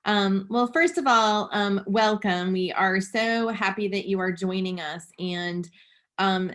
Well, first of all, welcome. We are so happy that you are joining us. And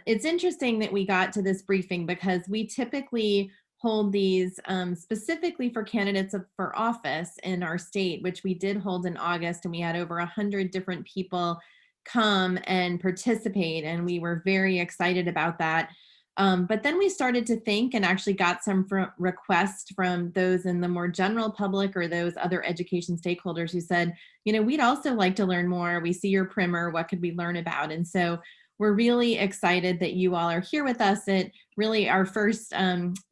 it's interesting that we got to this briefing because we typically hold these specifically for candidates for office in our state, which we did hold in August, and we had over 100 different people come and participate, and we were very excited about that. But then we started to think and actually got some requests from those in the more general public or those other education stakeholders who said, we'd also like to learn more. We see your primer. What could we learn about? And so we're really excited that you all are here with us at really our first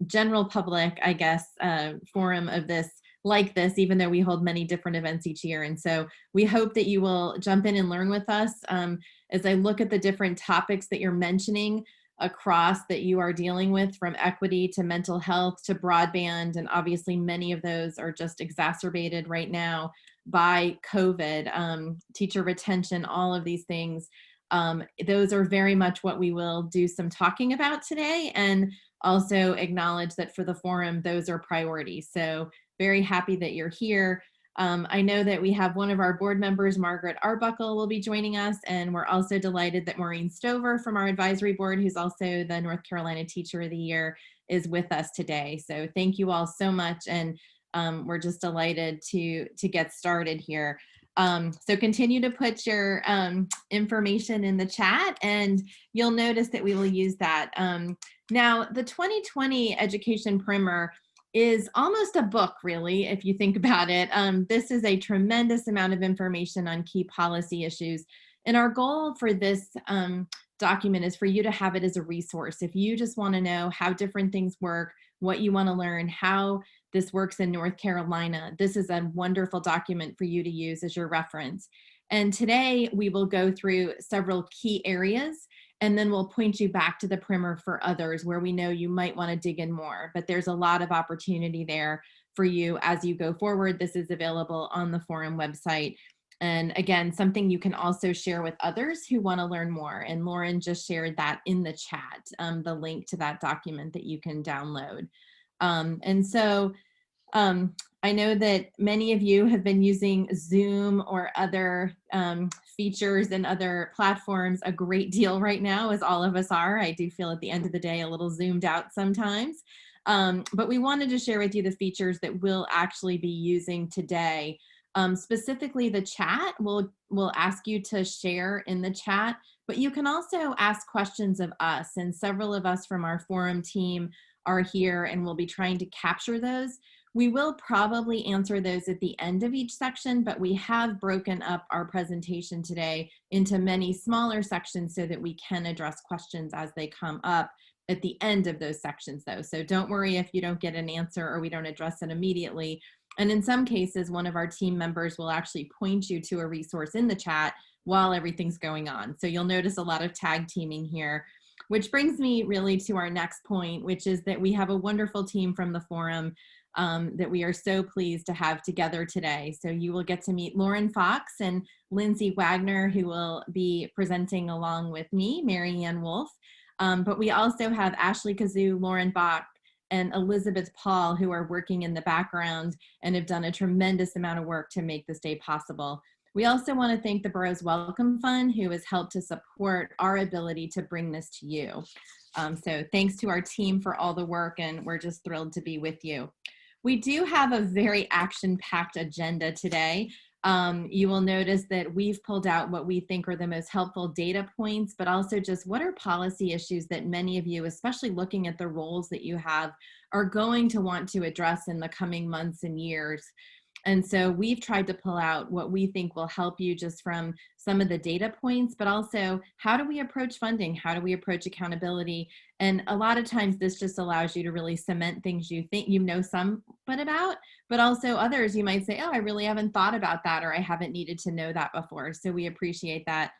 general public, I guess, forum of this like this, even though we hold many different events each year. And so we hope that you will jump in and learn with us. As I look at the different topics that you're mentioning across that you are dealing with, from equity to mental health to broadband, and obviously many of those are just exacerbated right now by COVID, teacher retention, all of these things. Those are very much what we will do some talking about today, and also acknowledge that for the forum, those are priorities. So very happy that you're here. I know that we have one of our board members, Margaret Arbuckle, will be joining us, and we're also delighted that Maureen Stover from our advisory board, who's also the North Carolina Teacher of the Year, is with us today. So thank you all so much, and we're just delighted to get started here. So continue to put your information in the chat, and you'll notice that we will use that. Now, the 2020 Education Primer is almost a book, really, if you think about it. This is a tremendous amount of information on key policy issues. And our goal for this document is for you to have it as a resource. If you just want to know how different things work, what you want to learn, how this works in North Carolina, this is a wonderful document for you to use as your reference. And today we will go through several key areas, and then we'll point you back to the primer for others where we know you might want to dig in more. But there's a lot of opportunity there for you as you go forward. This is available on the forum website. And again, something you can also share with others who want to learn more. And Lauren just shared that in the chat, the link to that document that you can download. I know that many of you have been using Zoom or other features and other platforms a great deal right now, as all of us are. I do feel at the end of the day a little zoomed out sometimes. But we wanted to share with you the features that we'll actually be using today. Specifically, the chat, we'll ask you to share in the chat, but you can also ask questions of us, and several of us from our forum team are here and we'll be trying to capture those. We will probably answer those at the end of each section, but we have broken up our presentation today into many smaller sections so that we can address questions as they come up at the end of those sections though. So don't worry if you don't get an answer or we don't address it immediately. And in some cases, one of our team members will actually point you to a resource in the chat while everything's going on. So you'll notice a lot of tag teaming here, which brings me really to our next point, which is that we have a wonderful team from the forum that we are so pleased to have together today. So you will get to meet Lauren Fox and Lindsay Wagner, who will be presenting along with me, Mary Ann Wolf. But we also have Ashley Kazoo, Lauren Bach, and Elizabeth Paul, who are working in the background and have done a tremendous amount of work to make this day possible. We also want to thank the Borough's Welcome Fund, who has helped to support our ability to bring this to you. So thanks to our team for all the work, and we're just thrilled to be with you. We do have a very action-packed agenda today. You will notice that we've pulled out what we think are the most helpful data points, but also just what are policy issues that many of you, especially looking at the roles that you have, are going to want to address in the coming months and years. And so we've tried to pull out what we think will help you just from some of the data points, but also how do we approach funding? How do we approach accountability? And a lot of times this just allows you to really cement things you think you know somewhat about, but also others you might say, oh, I really haven't thought about that, or I haven't needed to know that before. So we appreciate that.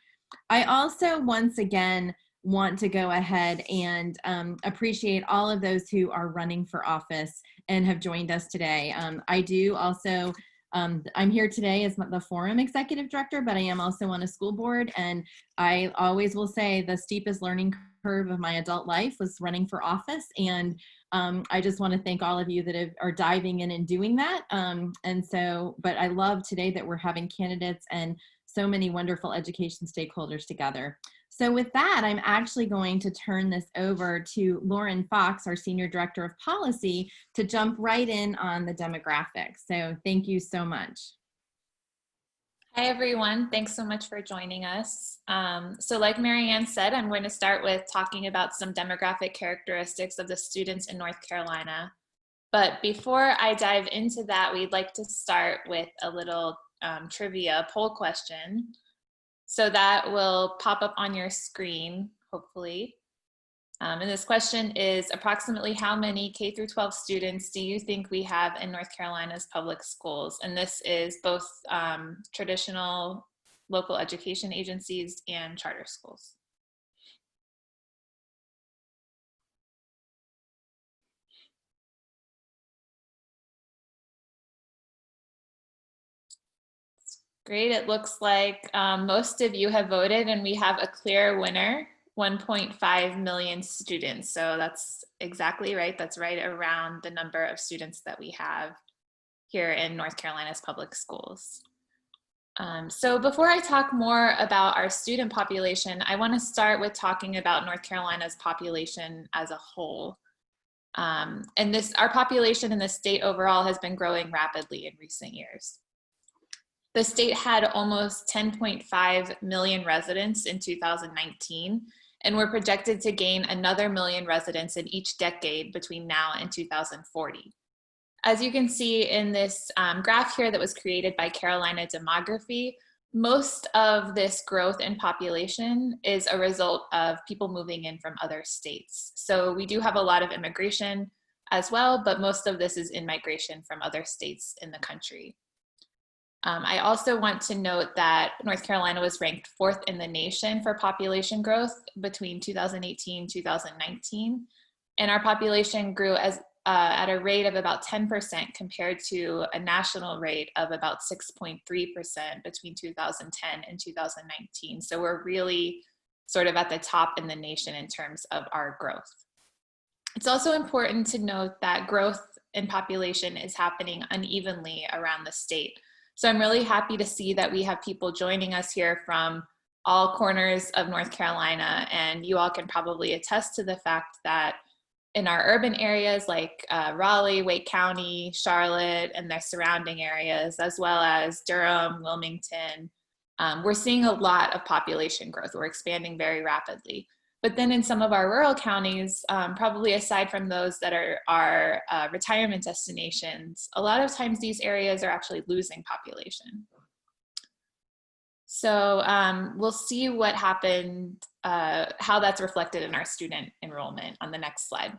I also, once again, want to go ahead and appreciate all of those who are running for office and have joined us today. I do also, I'm here today as the forum executive director, but I am also on a school board, and I always will say the steepest learning curve of my adult life was running for office. And I just want to thank all of you that are diving in and doing that. But I love today that we're having candidates and so many wonderful education stakeholders together. So with that, I'm actually going to turn this over to Lauren Fox, our Senior Director of Policy, to jump right in on the demographics. So thank you so much. Hi, everyone. Thanks so much for joining us. So like Marianne said, I'm going to start with talking about some demographic characteristics of the students in North Carolina. But before I dive into that, we'd like to start with a little trivia poll question. So that will pop up on your screen, hopefully. And this question is, approximately how many K through 12 students do you think we have in North Carolina's public schools? And this is both traditional local education agencies and charter schools. Great, it looks like most of you have voted and we have a clear winner, 1.5 million students. So that's exactly right. That's right around the number of students that we have here in North Carolina's public schools. So before I talk more about our student population, I want to start with talking about North Carolina's population as a whole. And our population in the state overall has been growing rapidly in recent years. The state had almost 10.5 million residents in 2019, and we're projected to gain another million residents in each decade between now and 2040. As you can see in this graph here that was created by Carolina Demography, most of this growth in population is a result of people moving in from other states. So we do have a lot of immigration as well, but most of this is in migration from other states in the country. I also want to note that North Carolina was ranked 4th in the nation for population growth between 2018 and 2019. And our population grew at a rate of about 10% compared to a national rate of about 6.3% between 2010 and 2019. So we're really sort of at the top in the nation in terms of our growth. It's also important to note that growth in population is happening unevenly around the state. So I'm really happy to see that we have people joining us here from all corners of North Carolina, and you all can probably attest to the fact that in our urban areas like Raleigh, Wake County, Charlotte, and their surrounding areas, as well as Durham, Wilmington, we're seeing a lot of population growth. We're expanding very rapidly. But then in some of our rural counties, probably aside from those that are retirement destinations, a lot of times these areas are actually losing population. So we'll see what happened, how that's reflected in our student enrollment on the next slide.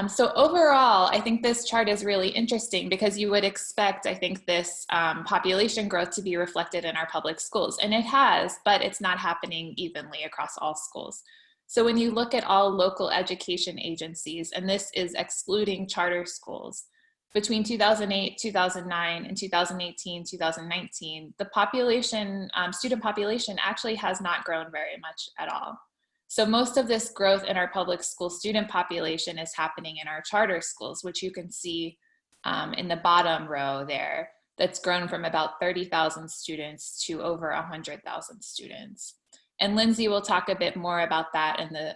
So overall, I think this chart is really interesting because you would expect, I think, this population growth to be reflected in our public schools. And it has, but it's not happening evenly across all schools. So when you look at all local education agencies, and this is excluding charter schools, between 2008, 2009, and 2018, 2019, the population, student population actually has not grown very much at all. So most of this growth in our public school student population is happening in our charter schools, which you can see in the bottom row there, that's grown from about 30,000 students to over 100,000 students. And Lindsay will talk a bit more about that in the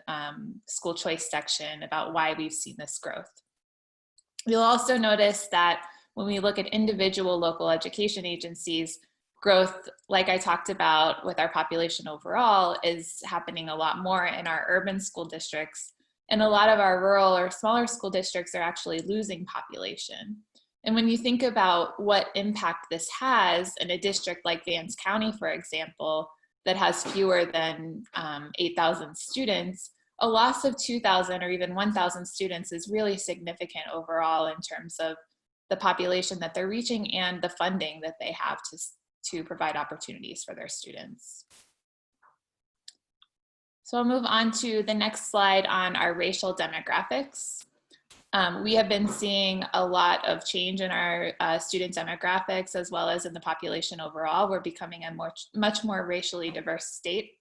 school choice section about why we've seen this growth. You'll also notice that when we look at individual local education agencies, growth, like I talked about with our population overall, is happening a lot more in our urban school districts. And a lot of our rural or smaller school districts are actually losing population. And when you think about what impact this has in a district like Vance County, for example, that has fewer than 8,000 students, a loss of 2,000 or even 1,000 students is really significant overall in terms of the population that they're reaching and the funding that they have to provide opportunities for their students. So I'll move on to the next slide on our racial demographics. We have been seeing a lot of change in our student demographics as well as in the population overall. We're becoming a much more racially diverse state.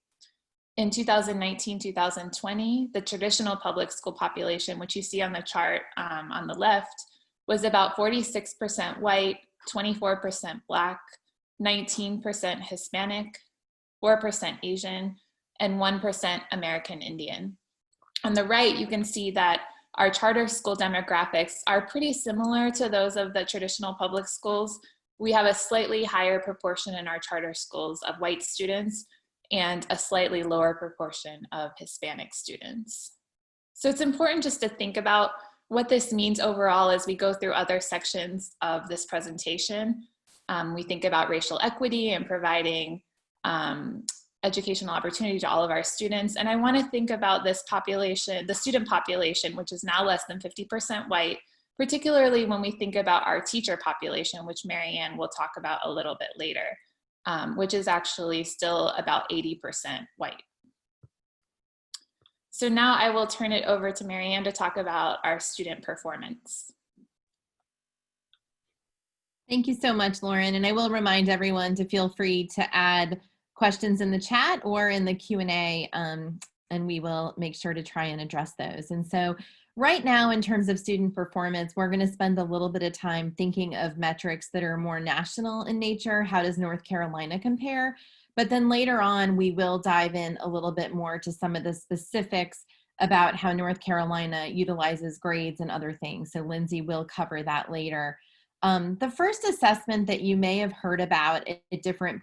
In 2019-2020, the traditional public school population, which you see on the chart on the left, was about 46% white, 24% Black, 19% Hispanic, 4% Asian, and 1% American Indian. On the right, you can see that our charter school demographics are pretty similar to those of the traditional public schools. We have a slightly higher proportion in our charter schools of white students and a slightly lower proportion of Hispanic students. So it's important just to think about what this means overall as we go through other sections of this presentation. We think about racial equity and providing educational opportunity to all of our students. And I want to think about this population, the student population, which is now less than 50% white, particularly when we think about our teacher population, which Marianne will talk about a little bit later, which is actually still about 80% white. So now I will turn it over to Marianne to talk about our student performance. Thank you so much, Lauren. And I will remind everyone to feel free to add questions in the chat or in the Q&A, and we will make sure to try and address those. And so right now, in terms of student performance, we're going to spend a little bit of time thinking of metrics that are more national in nature. How does North Carolina compare? But then later on, we will dive in a little bit more to some of the specifics about how North Carolina utilizes grades and other things. So Lindsay will cover that later. The first assessment that you may have heard about at different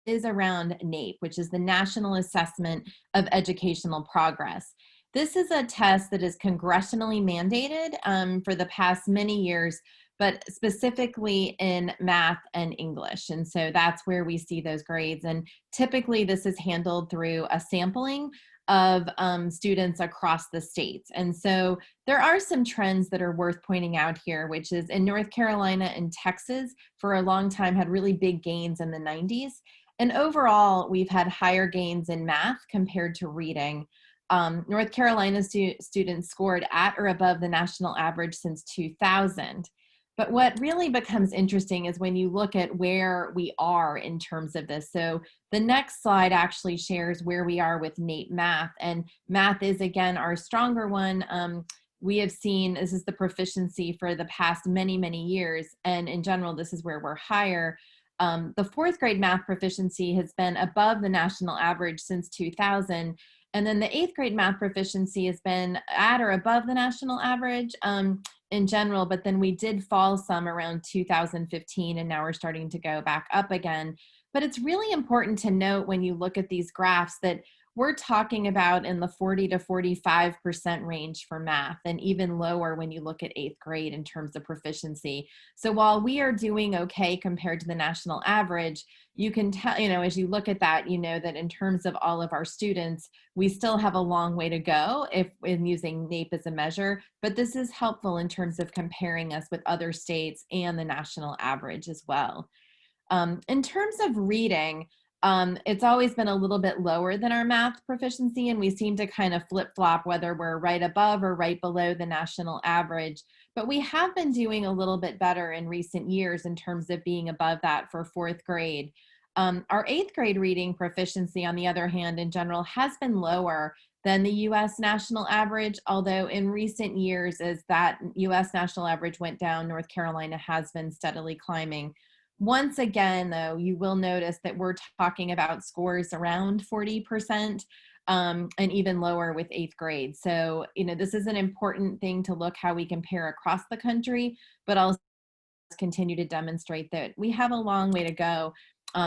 is around NAEP, which is the National Assessment of Educational Progress. This is a test that is congressionally mandated for the past many years, but specifically in math and English. And so that's where we see those grades. And typically this is handled through a sampling of students across the states. And so there are some trends that are worth pointing out here, which is in North Carolina and Texas for a long time had really big gains in the 90s. And overall, we've had higher gains in math compared to reading. North Carolina students scored at or above the national average since 2000. But what really becomes interesting is when you look at where we are in terms of this. So the next slide actually shares where we are with NAEP math. And math is, again, our stronger one. We have seen this is the proficiency for the past many, many years. And in general, this is where we're higher. The fourth grade math proficiency has been above the national average since 2000. And then the eighth grade math proficiency has been at or above the national average in general, but then we did fall some around 2015, and now we're starting to go back up again. But it's really important to note when you look at these graphs that we're talking about in the 40 to 45% range for math, and even lower when you look at eighth grade in terms of proficiency. So while we are doing okay compared to the national average, you can tell, as you look at that, that in terms of all of our students, we still have a long way to go if in using NAEP as a measure, but this is helpful in terms of comparing us with other states and the national average as well. In terms of reading, it's always been a little bit lower than our math proficiency, and we seem to kind of flip-flop whether we're right above or right below the national average. But we have been doing a little bit better in recent years in terms of being above that for fourth grade. Our eighth grade reading proficiency, on the other hand, in general, has been lower than the U.S. national average, although in recent years, as that U.S. national average went down, North Carolina has been steadily climbing. Once again, though, you will notice that we're talking about scores around 40%, and even lower with eighth grade. So, this is an important thing to look how we compare across the country, but also continue to demonstrate that we have a long way to go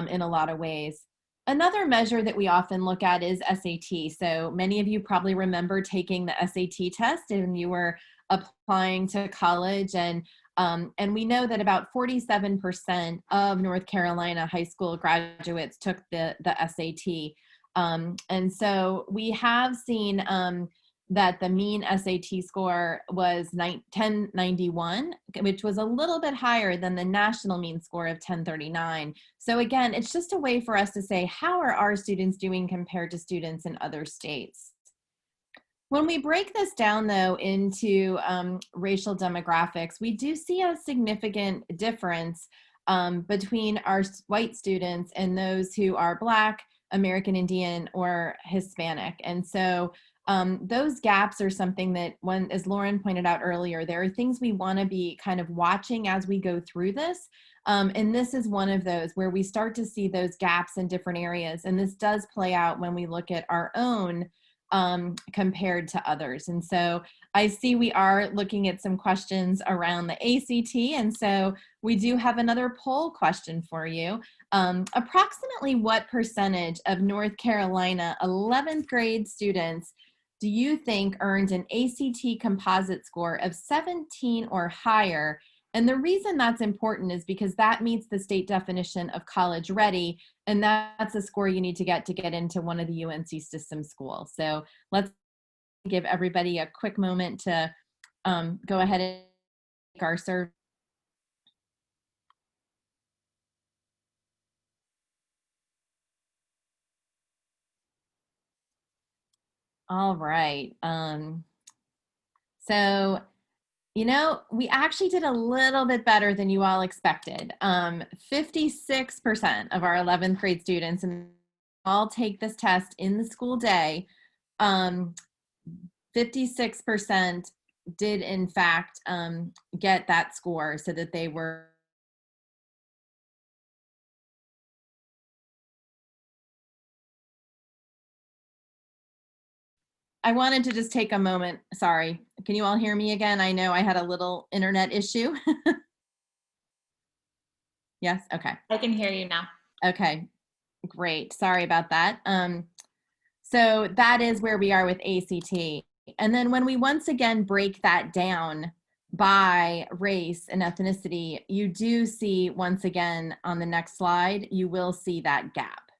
in a lot of ways. Another measure that we often look at is SAT. So many of you probably remember taking the SAT test and you were applying to college, and we know that about 47% of North Carolina high school graduates took the SAT. And so we have seen that the mean SAT score was 1091, which was a little bit higher than the national mean score of 1039. So again, it's just a way for us to say, how are our students doing compared to students in other states? When we break this down, though, into racial demographics, we do see a significant difference between our white students and those who are Black, American Indian or Hispanic. And so those gaps are something that, when, as Lauren pointed out earlier, there are things we want to be kind of watching as we go through this. And this is one of those where we start to see those gaps in different areas. And this does play out when we look at our own compared to others. And so I see we are looking at some questions around the ACT. And so we do have another poll question for you. Approximately what percentage of North Carolina 11th grade students do you think earned an ACT composite score of 17 or higher? And the reason that's important is because that meets the state definition of college ready, and that's a score you need to get into one of the UNC system schools. So let's give everybody a quick moment to go ahead and take our survey. All right. So, you know, we actually did a little bit better than you all expected. 56% of our 11th grade students, and all take this test in the school day, 56% did in fact get that score so that they were. I wanted to just take a moment. Sorry. Can you all hear me again? I know I had a little internet issue. Yes. Okay. I can hear you now. Okay. Great. Sorry about that. So that is where we are with ACT. And then when we once again break that down by race and ethnicity, you do see, once again on the next slide, you will see that gap.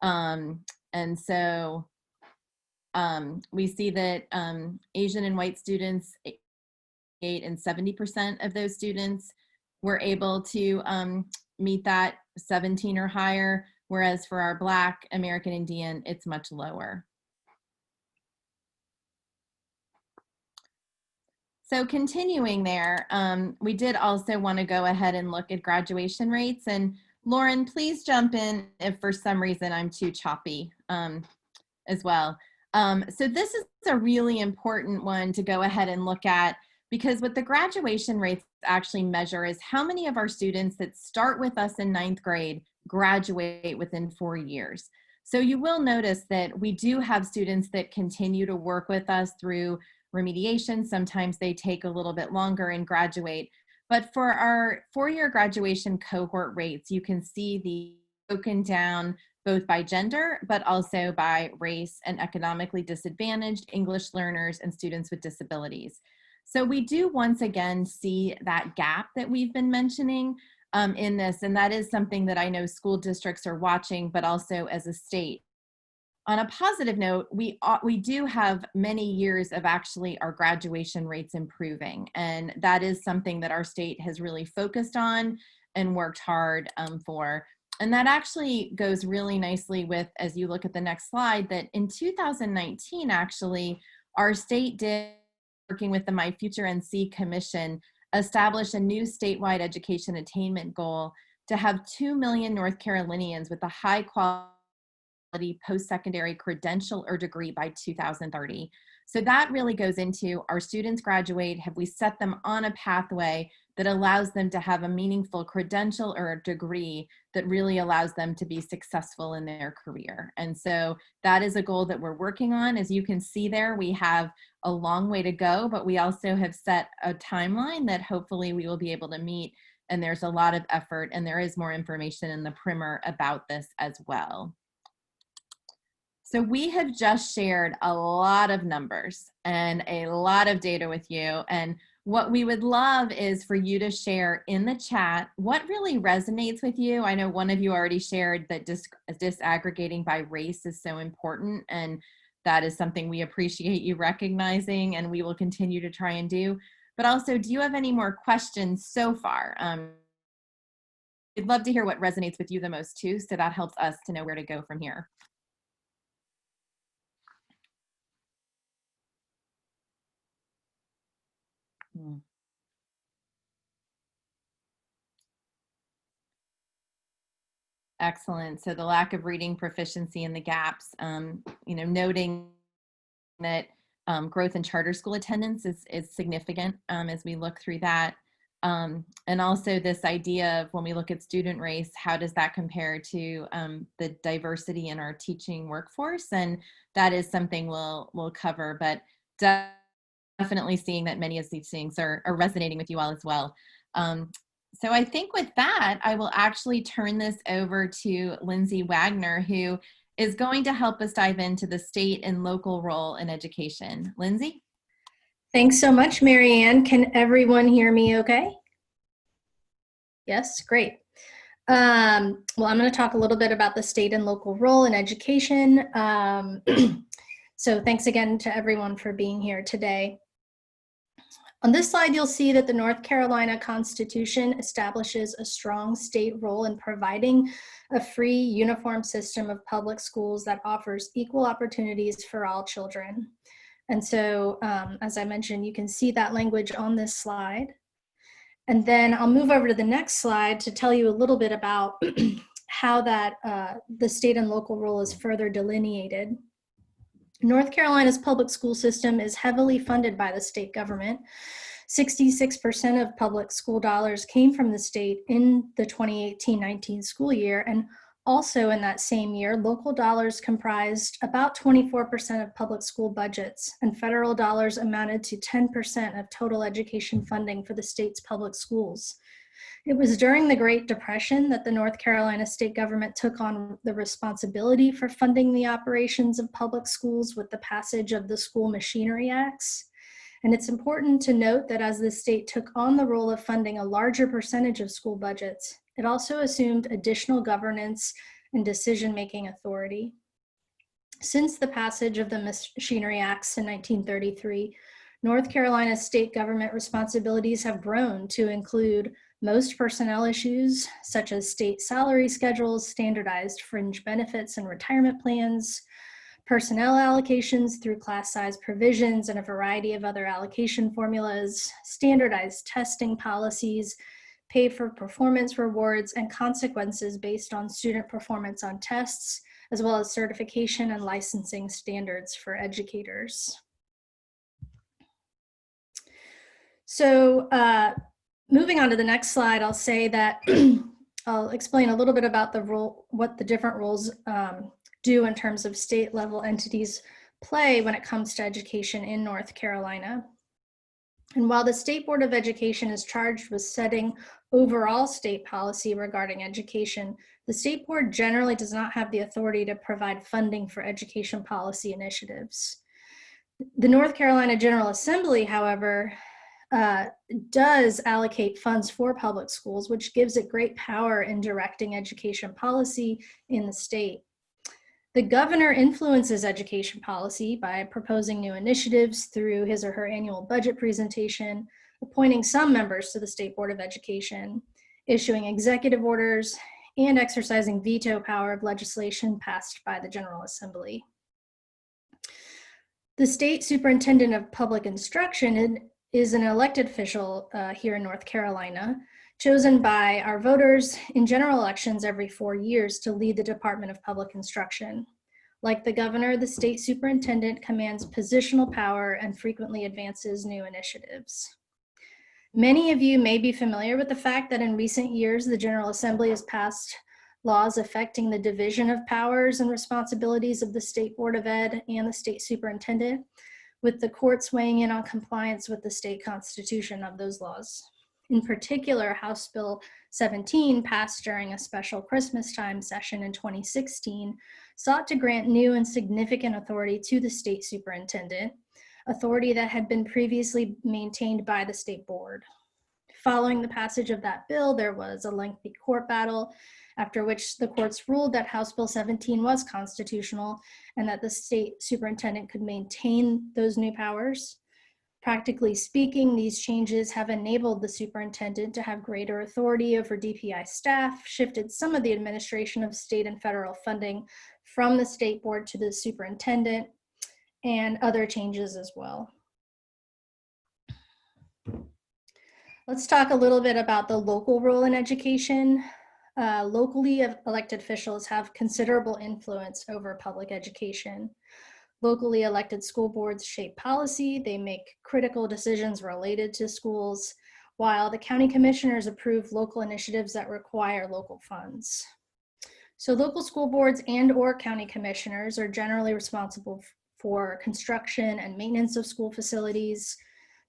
And so we see that Asian and white students, 8 and 70% of those students were able to meet that 17 or higher, whereas for our Black, American Indian, it's much lower. So continuing there, we did also want to go ahead and look at graduation rates. And Lauren, please jump in if for some reason I'm too choppy as well. So this is a really important one to go ahead and look at, because what the graduation rates actually measure is how many of our students that start with us in 9th grade graduate within 4 years. So you will notice that we do have students that continue to work with us through remediation. Sometimes they take a little bit longer and graduate. But for our 4-year graduation cohort rates, you can see the broken down both by gender, but also by race and economically disadvantaged, English learners, and students with disabilities. So we do once again see that gap that we've been mentioning in this, and that is something that I know school districts are watching, but also as a state. On a positive note, we do have many years of actually our graduation rates improving, and that is something that our state has really focused on and worked hard for. And that actually goes really nicely with, as you look at the next slide, that in 2019, actually, our state did, working with the My Future NC Commission, establish a new statewide education attainment goal to have 2 million North Carolinians with a high quality post-secondary credential or degree by 2030. So that really goes into our students graduate, have we set them on a pathway that allows them to have a meaningful credential or a degree that really allows them to be successful in their career. And so that is a goal that we're working on. As you can see there, we have a long way to go, but we also have set a timeline that hopefully we will be able to meet. And there's a lot of effort, and there is more information in the primer about this as well. So we have just shared a lot of numbers and a lot of data with you. And what we would love is for you to share in the chat what really resonates with you. I know one of you already shared that disaggregating by race is so important, and that is something we appreciate you recognizing, and we will continue to try and do. But also, do you have any more questions so far? We'd love to hear what resonates with you the most too, so that helps us to know where to go from here. Excellent. So the lack of reading proficiency and the gaps, noting that growth in charter school attendance is significant as we look through that. And also this idea of when we look at student race, how does that compare to the diversity in our teaching workforce? And that is something we'll cover, but definitely seeing that many of these things are resonating with you all as well. So I think with that, I will actually turn this over to Lindsay Wagner, who is going to help us dive into the state and local role in education. Lindsay? Thanks so much, Marianne. Can everyone hear me okay? Yes, great. Well, I'm going to talk a little bit about the state and local role in education. So thanks again to everyone for being here today. On this slide, you'll see that the North Carolina Constitution establishes a strong state role in providing a free, uniform system of public schools that offers equal opportunities for all children. And so, as I mentioned, you can see that language on this slide. And then I'll move over to the next slide to tell you a little bit about how that the state and local role is further delineated. North Carolina's public school system is heavily funded by the state government. 66% of public school dollars came from the state in the 2018-19 school year, and also in that same year, local dollars comprised about 24% of public school budgets, and federal dollars amounted to 10% of total education funding for the state's public schools. It was during the Great Depression that the North Carolina state government took on the responsibility for funding the operations of public schools with the passage of the School Machinery Acts. And it's important to note that as the state took on the role of funding a larger percentage of school budgets, it also assumed additional governance and decision-making authority. Since the passage of the Machinery Acts in 1933, North Carolina's state government responsibilities have grown to include most personnel issues, such as state salary schedules, standardized fringe benefits and retirement plans, personnel allocations through class size provisions and a variety of other allocation formulas, standardized testing policies, pay for performance rewards, and consequences based on student performance on tests, as well as certification and licensing standards for educators. So moving on to the next slide, I'll say that I'll explain a little bit about the role, what the different roles do in terms of state level entities play when it comes to education in North Carolina. And while the State Board of Education is charged with setting overall state policy regarding education, the State Board generally does not have the authority to provide funding for education policy initiatives. The North Carolina General Assembly, however, does allocate funds for public schools, which gives it great power in directing education policy in the state. The governor influences education policy by proposing new initiatives through his or her annual budget presentation, appointing some members to the State Board of Education, issuing executive orders, and exercising veto power of legislation passed by the General Assembly. The State Superintendent of Public Instruction is an elected official here in North Carolina, chosen by our voters in general elections every 4 years to lead the Department of Public Instruction. Like the governor, the state superintendent commands positional power and frequently advances new initiatives. Many of you may be familiar with the fact that in recent years, the General Assembly has passed laws affecting the division of powers and responsibilities of the State Board of Ed and the state superintendent, with the courts weighing in on compliance with the state constitution of those laws. In particular, House Bill 17, passed during a special Christmas time session in 2016, sought to grant new and significant authority to the state superintendent, authority that had been previously maintained by the state board. Following the passage of that bill, there was a lengthy court battle, after which the courts ruled that House Bill 17 was constitutional and that the state superintendent could maintain those new powers. Practically speaking, these changes have enabled the superintendent to have greater authority over DPI staff, shifted some of the administration of state and federal funding from the state board to the superintendent, and other changes as well. Let's talk a little bit about the local role in education. locally elected officials have considerable influence over public education. Locally elected school boards shape policy, they make critical decisions related to schools, while the county commissioners approve local initiatives that require local funds. So local school boards and/or county commissioners are generally responsible for construction and maintenance of school facilities,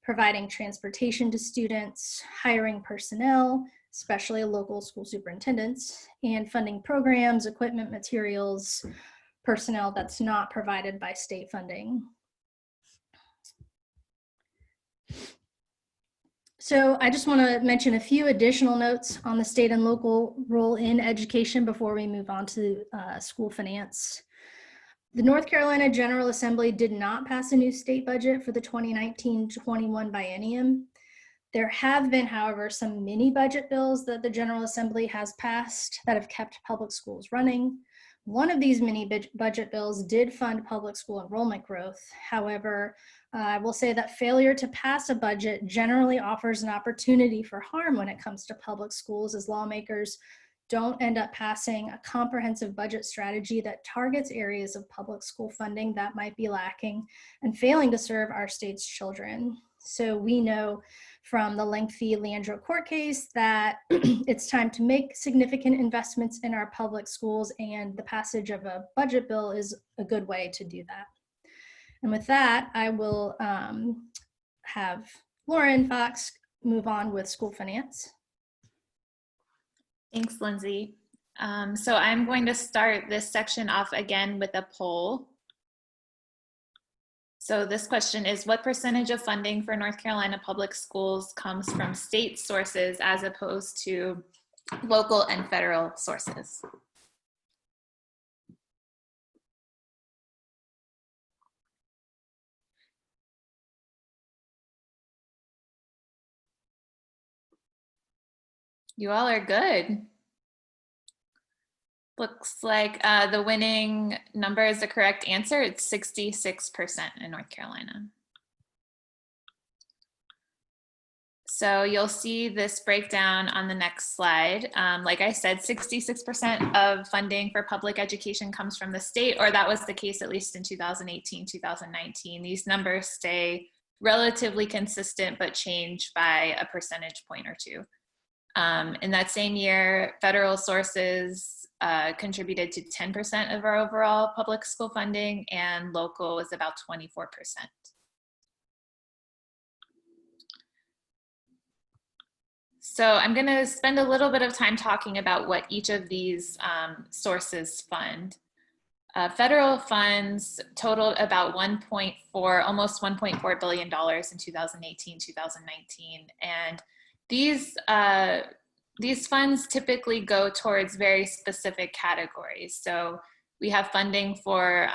providing transportation to students, hiring personnel, especially local school superintendents, and funding programs, equipment, materials, personnel that's not provided by state funding. So I just want to mention a few additional notes on the state and local role in education before we move on to school finance. The North Carolina General Assembly did not pass a new state budget for the 2019-21 biennium. There have been, however, some mini budget bills that the General Assembly has passed that have kept public schools running. One of these mini budget bills did fund public school enrollment growth. However, I will say that failure to pass a budget generally offers an opportunity for harm when it comes to public schools, as lawmakers don't end up passing a comprehensive budget strategy that targets areas of public school funding that might be lacking and failing to serve our state's children. So we know from the lengthy Leandro court case that it's time to make significant investments in our public schools, and the passage of a budget bill is a good way to do that. And with that, I will have Lauren Fox move on with school finance. Thanks, Lindsay. So I'm going to start this section off again with a poll. So this question is, what percentage of funding for North Carolina public schools comes from state sources as opposed to local and federal sources? You all are good. Looks like the winning number is the correct answer. It's 66% in North Carolina. So you'll see this breakdown on the next slide. Like I said, 66% of funding for public education comes from the state, or that was the case at least in 2018, 2019. These numbers stay relatively consistent, but change by a percentage point or two. In that same year, federal sources contributed to 10% of our overall public school funding, and local was about 24%. So I'm going to spend a little bit of time talking about what each of these sources fund. Federal funds totaled about almost $1.4 billion in 2018, 2019, and these funds typically go towards very specific categories. So we have funding for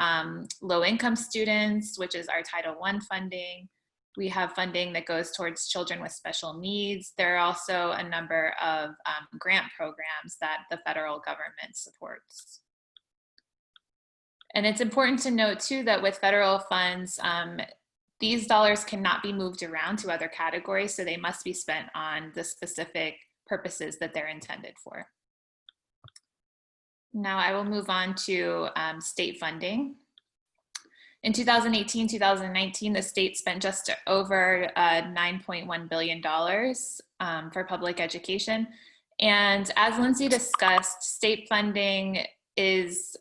low-income students, which is our Title I funding. We have funding that goes towards children with special needs. There are also a number of grant programs that the federal government supports. And it's important to note too that with federal funds, these dollars cannot be moved around to other categories, so they must be spent on the specific purposes that they're intended for. Now I will move on to state funding. In 2018, 2019, the state spent just over $9.1 billion for public education. And as Lindsay discussed, state funding is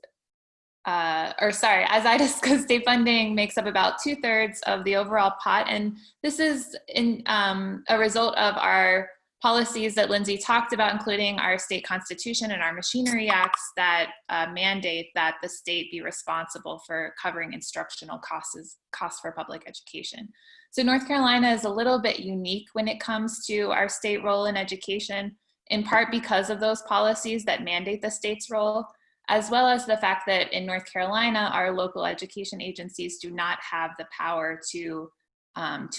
as I discussed, state funding makes up about 2/3 of the overall pot. And this is a result of our policies that Lindsay talked about, including our state constitution and our machinery acts that mandate that the state be responsible for covering instructional costs for public education. So North Carolina is a little bit unique when it comes to our state role in education, in part because of those policies that mandate the state's role, as well as the fact that in North Carolina, our local education agencies do not have the power to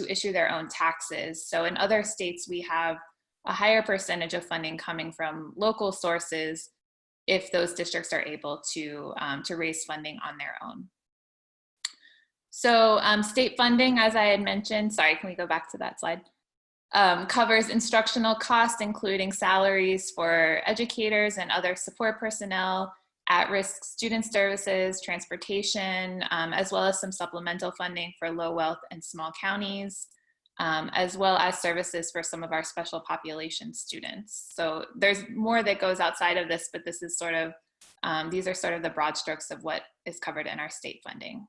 issue their own taxes. So in other states, we have a higher percentage of funding coming from local sources if those districts are able to raise funding on their own. So state funding, as I had mentioned, sorry, can we go back to that slide? covers instructional costs, including salaries for educators and other support personnel, at-risk student services, transportation, as well as some supplemental funding for low wealth and small counties, as well as services for some of our special population students. So there's more that goes outside of this, but this is sort of, these are sort of the broad strokes of what is covered in our state funding.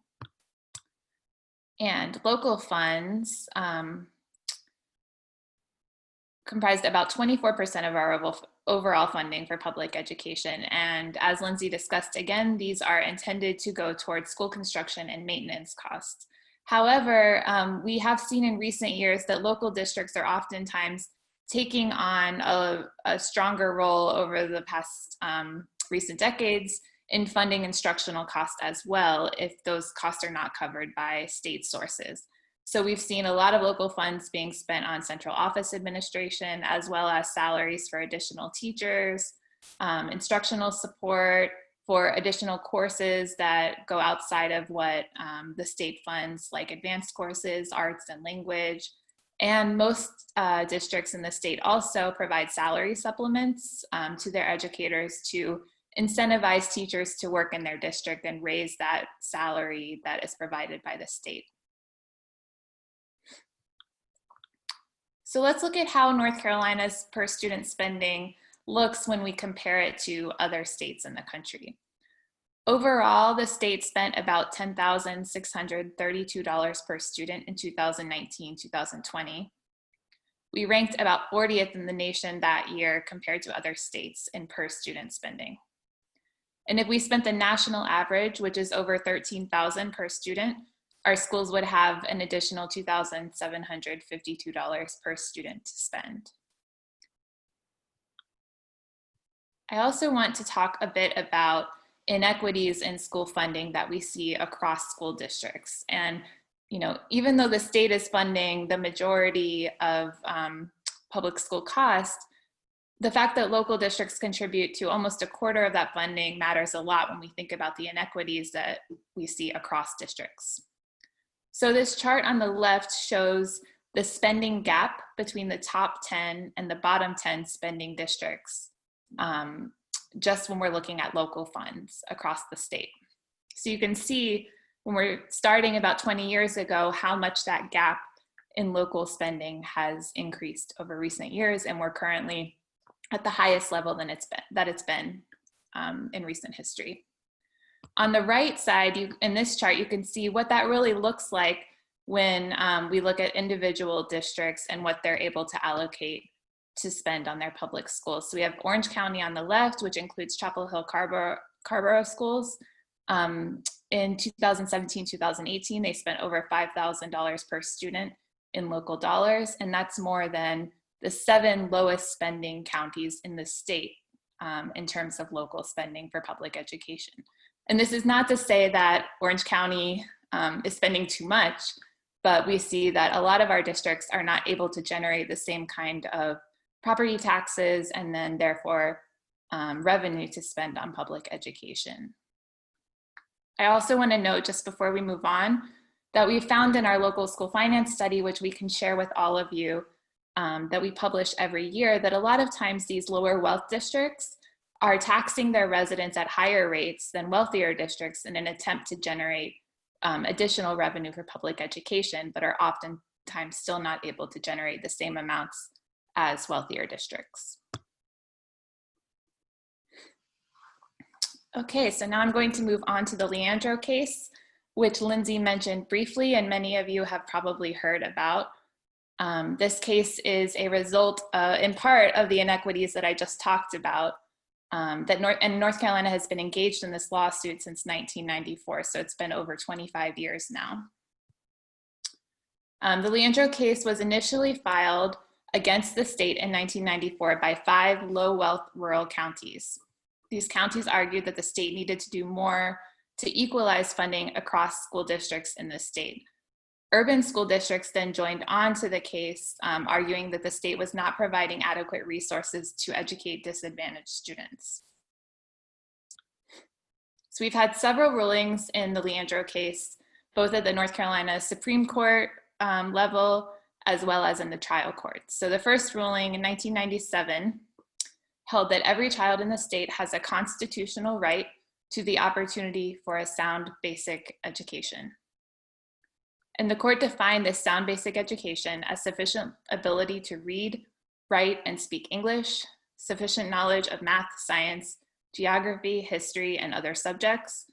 And local funds comprised about 24% of our overall funding for public education. And as Lindsay discussed, again, these are intended to go towards school construction and maintenance costs. However, we have seen in recent years that local districts are oftentimes taking on a stronger role over the past recent decades in funding instructional costs as well, if those costs are not covered by state sources. So we've seen a lot of local funds being spent on central office administration, as well as salaries for additional teachers, instructional support for additional courses that go outside of what the state funds, like advanced courses, arts and language. And most districts in the state also provide salary supplements to their educators to incentivize teachers to work in their district and raise that salary that is provided by the state. So let's look at how North Carolina's per student spending looks when we compare it to other states in the country. Overall, the state spent about $10,632 per student in 2019-2020. We ranked about 40th in the nation that year compared to other states in per student spending. And if we spent the national average, which is over $13,000 per student, our schools would have an additional $2,752 per student to spend. I also want to talk a bit about inequities in school funding that we see across school districts. And, you know, even though the state is funding the majority of public school costs, the fact that local districts contribute to almost a quarter of that funding matters a lot when we think about the inequities that we see across districts. So this chart on the left shows the spending gap between the top 10 and the bottom 10 spending districts, just when we're looking at local funds across the state. So you can see when we're starting about 20 years ago, how much that gap in local spending has increased over recent years, and we're currently at the highest level that it's been in recent history. On the right side, in this chart, you can see what that really looks like when we look at individual districts and what they're able to allocate to spend on their public schools. So we have Orange County on the left, which includes Chapel Hill, Carrboro schools. In 2017-2018, they spent over $5,000 per student in local dollars, and that's more than the 7 lowest spending counties in the state in terms of local spending for public education. And this is not to say that Orange County is spending too much, but we see that a lot of our districts are not able to generate the same kind of property taxes and then therefore revenue to spend on public education. I also want to note, just before we move on, that we found in our local school finance study, which we can share with all of you, that we publish every year, that a lot of times these lower wealth districts are taxing their residents at higher rates than wealthier districts in an attempt to generate additional revenue for public education, but are oftentimes still not able to generate the same amounts as wealthier districts. Okay, so now I'm going to move on to the Leandro case, which Lindsay mentioned briefly, and many of you have probably heard about. This case is a result, in part, of the inequities that I just talked about. North Carolina has been engaged in this lawsuit since 1994, so it's been over 25 years now. The Leandro case was initially filed against the state in 1994 by 5 low-wealth rural counties. These counties argued that the state needed to do more to equalize funding across school districts in the state. Urban school districts then joined on to the case, arguing that the state was not providing adequate resources to educate disadvantaged students. So we've had several rulings in the Leandro case, both at the North Carolina Supreme Court level, as well as in the trial courts. So the first ruling in 1997 held that every child in the state has a constitutional right to the opportunity for a sound basic education. And the court defined this sound basic education as sufficient ability to read, write, and speak English, sufficient knowledge of math, science, geography, history, and other subjects,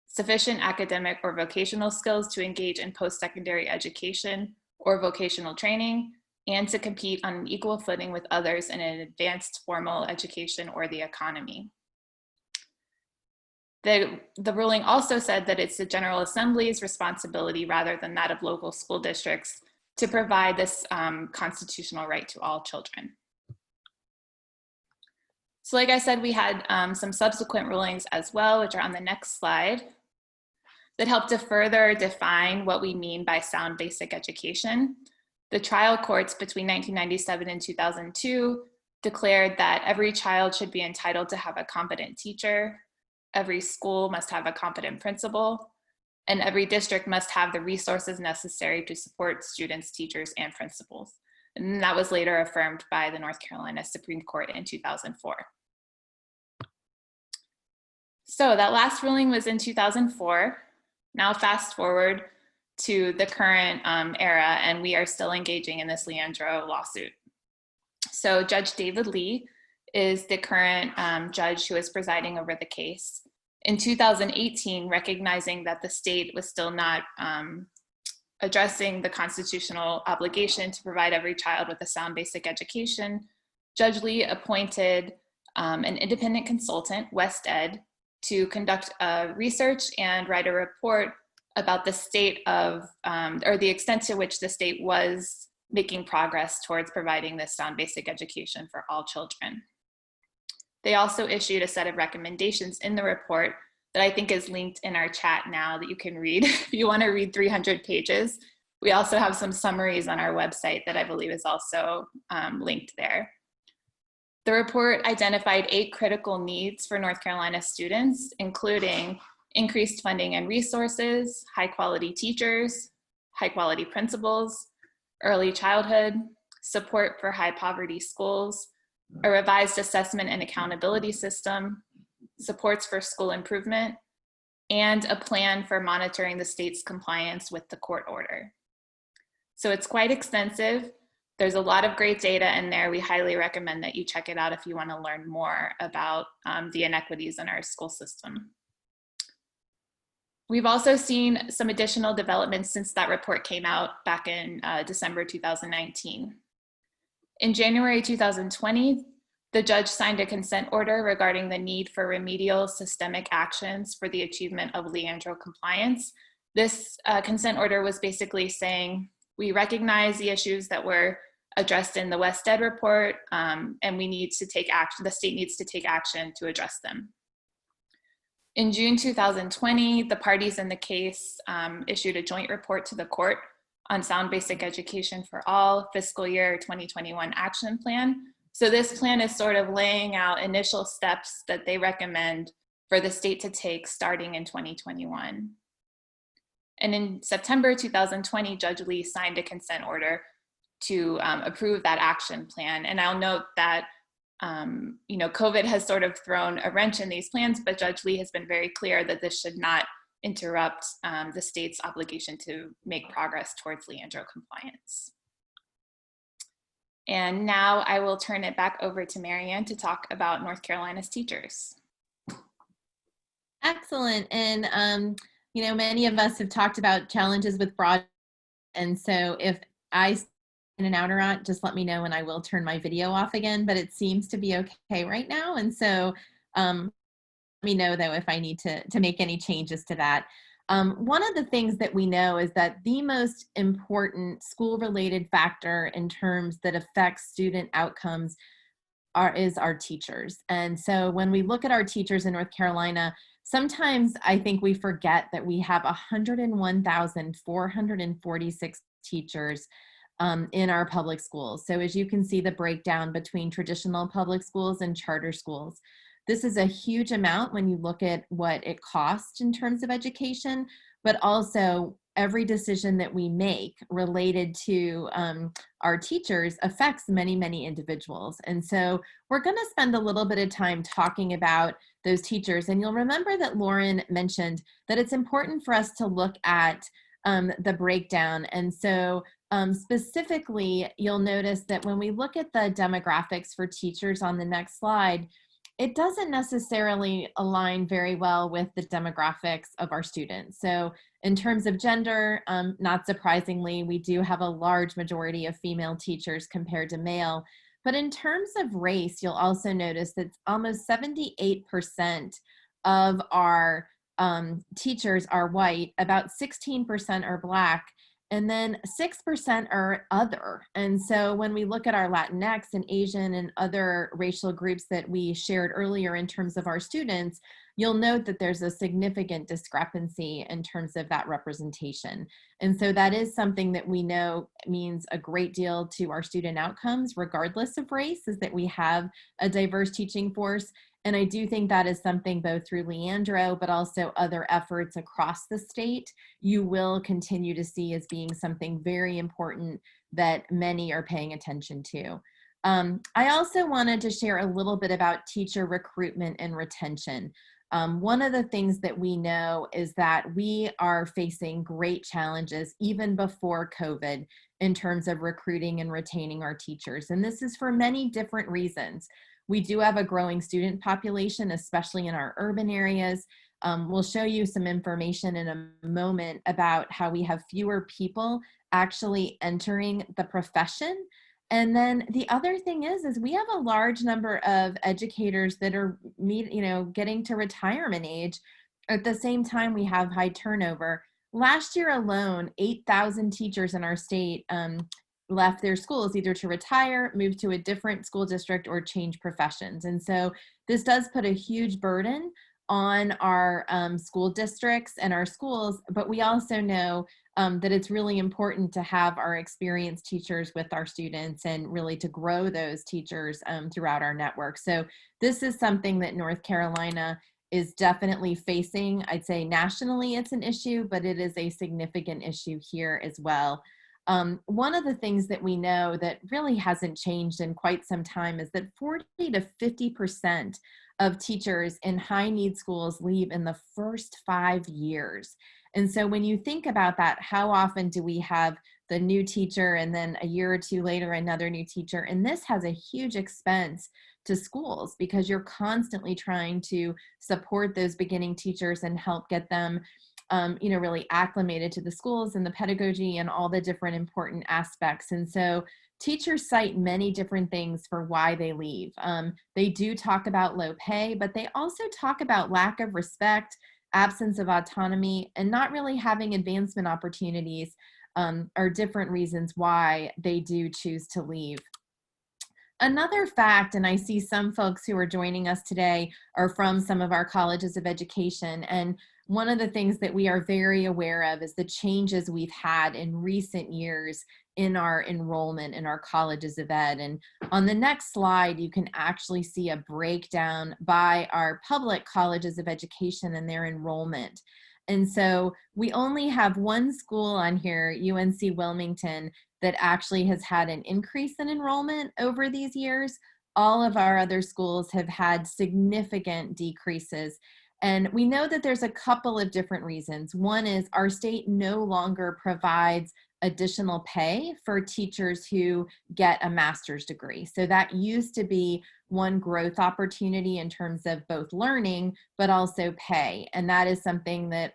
sufficient academic or vocational skills to engage in post-secondary education or vocational training, and to compete on an equal footing with others in an advanced formal education or the economy. The ruling also said that it's the General Assembly's responsibility, rather than that of local school districts, to provide this constitutional right to all children. So like I said, we had some subsequent rulings as well, which are on the next slide, that help to further define what we mean by sound basic education. The trial courts between 1997 and 2002 declared that every child should be entitled to have a competent teacher, every school must have a competent principal, and every district must have the resources necessary to support students, teachers, and principals. And that was later affirmed by the North Carolina Supreme Court in 2004. So that last ruling was in 2004. Now fast forward to the current era, and we are still engaging in this Leandro lawsuit. So Judge David Lee is the current judge who is presiding over the case. In 2018, recognizing that the state was still not addressing the constitutional obligation to provide every child with a sound basic education, Judge Lee appointed an independent consultant, West Ed, to conduct research and write a report about the state of, or the extent to which the state was making progress towards providing this sound basic education for all children. They also issued a set of recommendations in the report that I think is linked in our chat now that you can read if you want to read 300 pages. We also have some summaries on our website that I believe is also linked there. The report identified 8 critical needs for North Carolina students, including increased funding and resources, high quality teachers, high quality principals, early childhood, support for high poverty schools, a revised assessment and accountability system, supports for school improvement, and a plan for monitoring the state's compliance with the court order. So it's quite extensive. There's a lot of great data in there. We highly recommend that you check it out if you want to learn more about the inequities in our school system. We've also seen some additional developments since that report came out back in December 2019. In January 2020, the judge signed a consent order regarding the need for remedial systemic actions for the achievement of Leandro compliance. This consent order was basically saying, we recognize the issues that were addressed in the West Ed report, and we need to take action, the state needs to take action to address them. In June 2020, the parties in the case issued a joint report to the court on Sound Basic Education for All Fiscal Year 2021 Action Plan. So this plan is sort of laying out initial steps that they recommend for the state to take starting in 2021. And in September 2020, Judge Lee signed a consent order to approve that action plan. And I'll note that COVID has sort of thrown a wrench in these plans, but Judge Lee has been very clear that this should not interrupt the state's obligation to make progress towards Leandro compliance. And now I will turn it back over to Marianne to talk about North Carolina's teachers. Excellent. And many of us have talked about challenges with broad, and so if I in and out or not, just let me know and I will turn my video off again, but it seems to be okay right now. And so let me know though if I need to make any changes to that. One of the things that we know is that the most important school-related factor in terms that affects student outcomes is our teachers. And so when we look at our teachers in North Carolina, sometimes I think we forget that we have 101,446 teachers in our public schools. So as you can see the breakdown between traditional public schools and charter schools. This is a huge amount when you look at what it costs in terms of education, but also every decision that we make related to our teachers affects many, many individuals. And so we're going to spend a little bit of time talking about those teachers. And you'll remember that Lauren mentioned that it's important for us to look at the breakdown. And so specifically, you'll notice that when we look at the demographics for teachers on the next slide, it doesn't necessarily align very well with the demographics of our students. So in terms of gender, not surprisingly, we do have a large majority of female teachers compared to male. But in terms of race, you'll also notice that almost 78% of our teachers are white, about 16% are Black, and then 6% are other. And so when we look at our Latinx and Asian and other racial groups that we shared earlier in terms of our students, you'll note that there's a significant discrepancy in terms of that representation. And so that is something that we know means a great deal to our student outcomes, regardless of race, is that we have a diverse teaching force. And I do think that is something both through Leandro, but also other efforts across the state, you will continue to see as being something very important that many are paying attention to. I also wanted to share a little bit about teacher recruitment and retention. One of the things that we know is that we are facing great challenges even before COVID in terms of recruiting and retaining our teachers. And this is for many different reasons. We do have a growing student population, especially in our urban areas. We'll show you some information in a moment about how we have fewer people actually entering the profession. And then the other thing is we have a large number of educators that are getting to retirement age. At the same time, we have high turnover. Last year alone, 8,000 teachers in our state left their schools either to retire, move to a different school district, or change professions. And so this does put a huge burden on our school districts and our schools, but we also know that it's really important to have our experienced teachers with our students and really to grow those teachers throughout our network. So this is something that North Carolina is definitely facing. I'd say nationally it's an issue, but it is a significant issue here as well. One of the things that we know that really hasn't changed in quite some time is that 40 to 50% of teachers in high need schools leave in the first 5 years. And so when you think about that, how often do we have the new teacher and then a year or two later another new teacher? And this has a huge expense to schools because you're constantly trying to support those beginning teachers and help get them really acclimated to the schools and the pedagogy and all the different important aspects. And so teachers cite many different things for why they leave. They do talk about low pay, but they also talk about lack of respect, absence of autonomy, and not really having advancement opportunities are different reasons why they do choose to leave. Another fact, and I see some folks who are joining us today are from some of our colleges of education, and one of the things that we are very aware of is the changes we've had in recent years in our enrollment in our colleges of ed. And on the next slide, you can actually see a breakdown by our public colleges of education and their enrollment. And so we only have one school on here, UNC Wilmington, that actually has had an increase in enrollment over these years. All of our other schools have had significant decreases. And we know that there's a couple of different reasons. One is our state no longer provides additional pay for teachers who get a master's degree. So that used to be one growth opportunity in terms of both learning, but also pay. And that is something that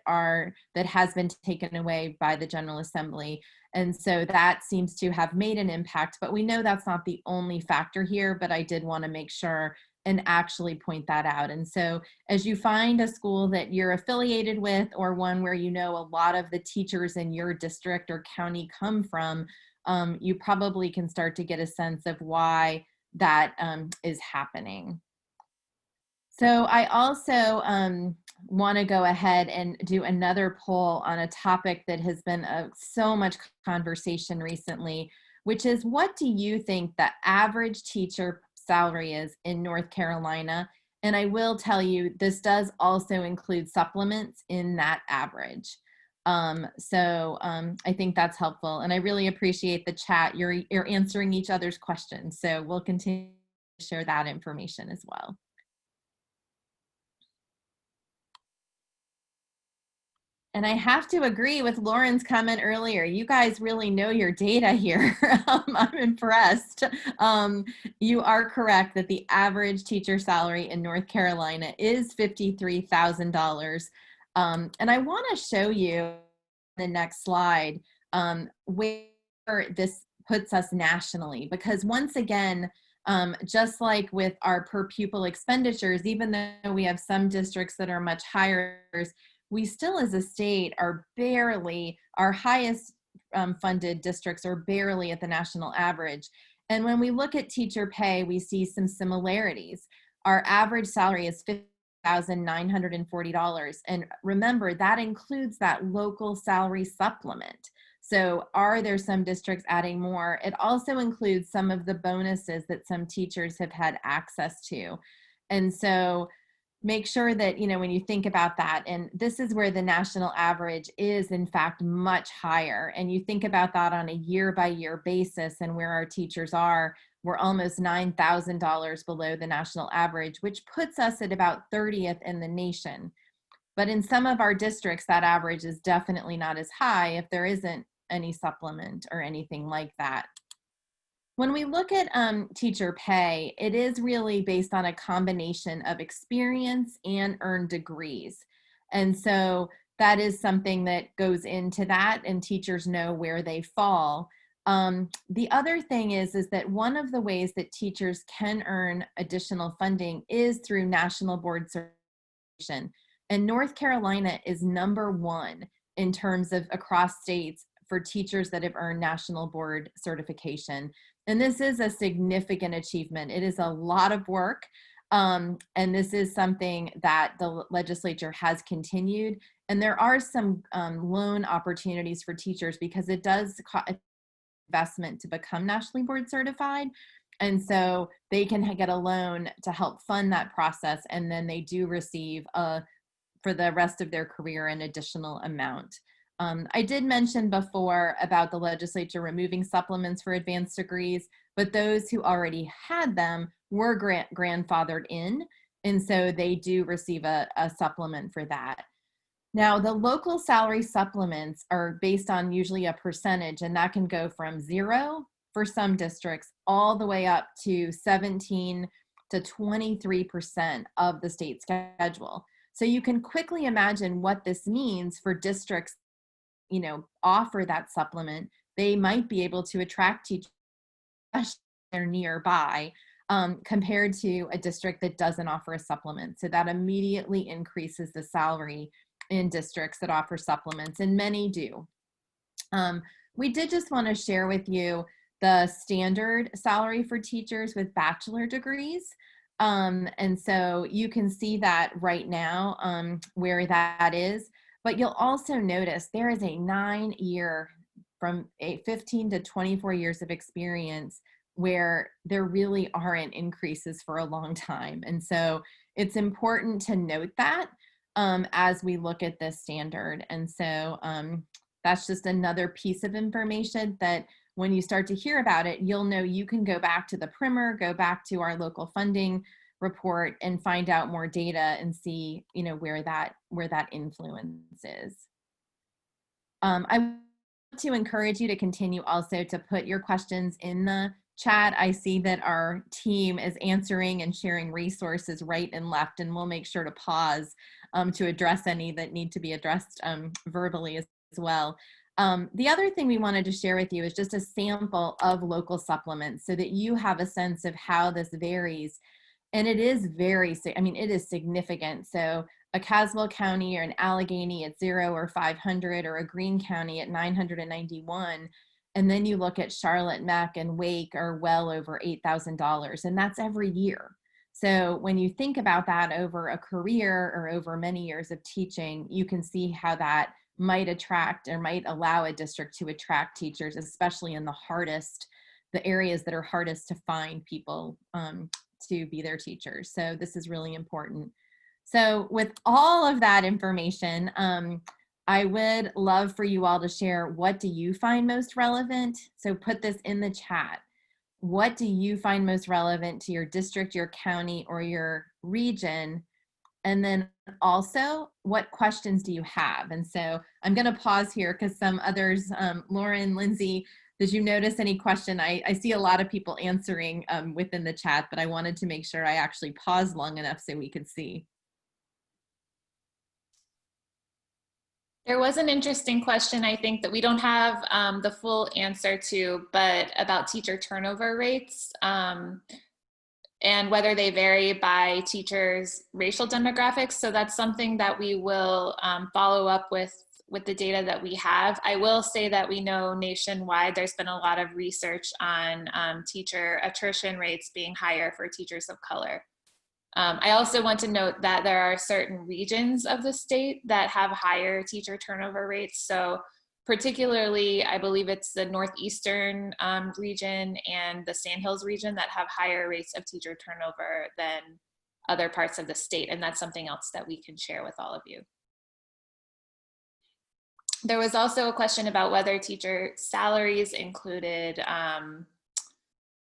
has been taken away by the General Assembly. And so that seems to have made an impact, but we know that's not the only factor here, but I did want to make sure and actually point that out. And so as you find a school that you're affiliated with or one where you know a lot of the teachers in your district or county come from, you probably can start to get a sense of why that is happening. So I also want to go ahead and do another poll on a topic that has been so much conversation recently, which is, what do you think the average teacher salary is in North Carolina? And I will tell you, this does also include supplements in that average. I think that's helpful, and I really appreciate the chat. You're answering each other's questions, so we'll continue to share that information as well. And I have to agree with Lauren's comment earlier. You guys really know your data here. I'm impressed. You are correct that the average teacher salary in North Carolina is $53,000. And I want to show you the next slide where this puts us nationally, because once again, just like with our per pupil expenditures, even though we have some districts that are much higher, we still as a state are barely, our highest funded districts are barely at the national average. And when we look at teacher pay, we see some similarities. Our average salary is $50,940. And remember, that includes that local salary supplement. So are there some districts adding more? It also includes some of the bonuses that some teachers have had access to. And so make sure that, when you think about that, and this is where the national average is in fact much higher, and you think about that on a year-by-year basis and where our teachers are, we're almost $9,000 below the national average, which puts us at about 30th in the nation. But in some of our districts, that average is definitely not as high if there isn't any supplement or anything like that. When we look at teacher pay, it is really based on a combination of experience and earned degrees. And so that is something that goes into that, and teachers know where they fall. The other thing is that one of the ways that teachers can earn additional funding is through national board certification. And North Carolina is #1 in terms of across states for teachers that have earned national board certification. And this is a significant achievement. It is a lot of work. And this is something that the legislature has continued. And there are some loan opportunities for teachers because it does cost investment to become nationally board certified. And so they can get a loan to help fund that process. And then they do receive for the rest of their career an additional amount. I did mention before about the legislature removing supplements for advanced degrees, but those who already had them were grandfathered in, and so they do receive a supplement for that. Now, the local salary supplements are based on usually a percentage, and that can go from 0 for some districts all the way up to 17 to 23% of the state schedule. So you can quickly imagine what this means for districts offer that supplement. They might be able to attract teachers they're nearby compared to a district that doesn't offer a supplement. So that immediately increases the salary in districts that offer supplements, and many do. We did just want to share with you the standard salary for teachers with bachelor degrees. And so you can see that right now where that is. But you'll also notice there is a 9-year from 15 to 24 years of experience where there really aren't increases for a long time. And so it's important to note that as we look at this standard. And so that's just another piece of information that when you start to hear about it, you'll know you can go back to the primer, go back to our local funding report and find out more data and see, where that influence is. I want to encourage you to continue also to put your questions in the chat. I see that our team is answering and sharing resources right and left, and we'll make sure to pause to address any that need to be addressed verbally as well. The other thing we wanted to share with you is just a sample of local supplements so that you have a sense of how this varies. And it is it is significant. So a Caswell County or an Allegheny at 0 or 500, or a Greene County at 991. And then you look at Charlotte, Meck, and Wake are well over $8,000, and that's every year. So when you think about that over a career or over many years of teaching, you can see how that might attract or might allow a district to attract teachers, especially in the areas that are hardest to find people to be their teachers. So this is really important. So with all of that information, I would love for you all to share, what do you find most relevant? So put this in the chat. What do you find most relevant to your district, your county, or your region? And then also, what questions do you have? And so I'm going to pause here because some others, Lauren, Lindsay, did you notice any question? I see a lot of people answering within the chat, but I wanted to make sure I actually paused long enough so we could see. There was an interesting question, I think, that we don't have the full answer to, but about teacher turnover rates and whether they vary by teachers' racial demographics. So that's something that we will follow up with the data that we have. I will say that we know nationwide there's been a lot of research on teacher attrition rates being higher for teachers of color. I also want to note that there are certain regions of the state that have higher teacher turnover rates. So particularly, I believe it's the Northeastern region and the Sandhills region that have higher rates of teacher turnover than other parts of the state. And that's something else that we can share with all of you. There was also a question about whether teacher salaries included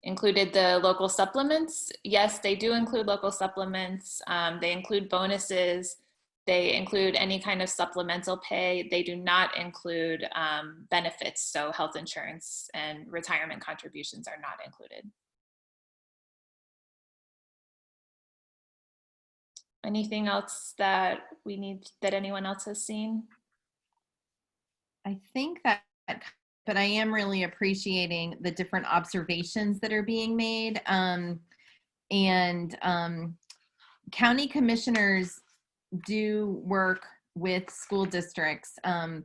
the local supplements. Yes, they do include local supplements. They include bonuses. They include any kind of supplemental pay. They do not include benefits, so health insurance and retirement contributions are not included. Anything else that we need, that anyone else has seen? I think that, but I am really appreciating the different observations that are being made. County commissioners do work with school districts, and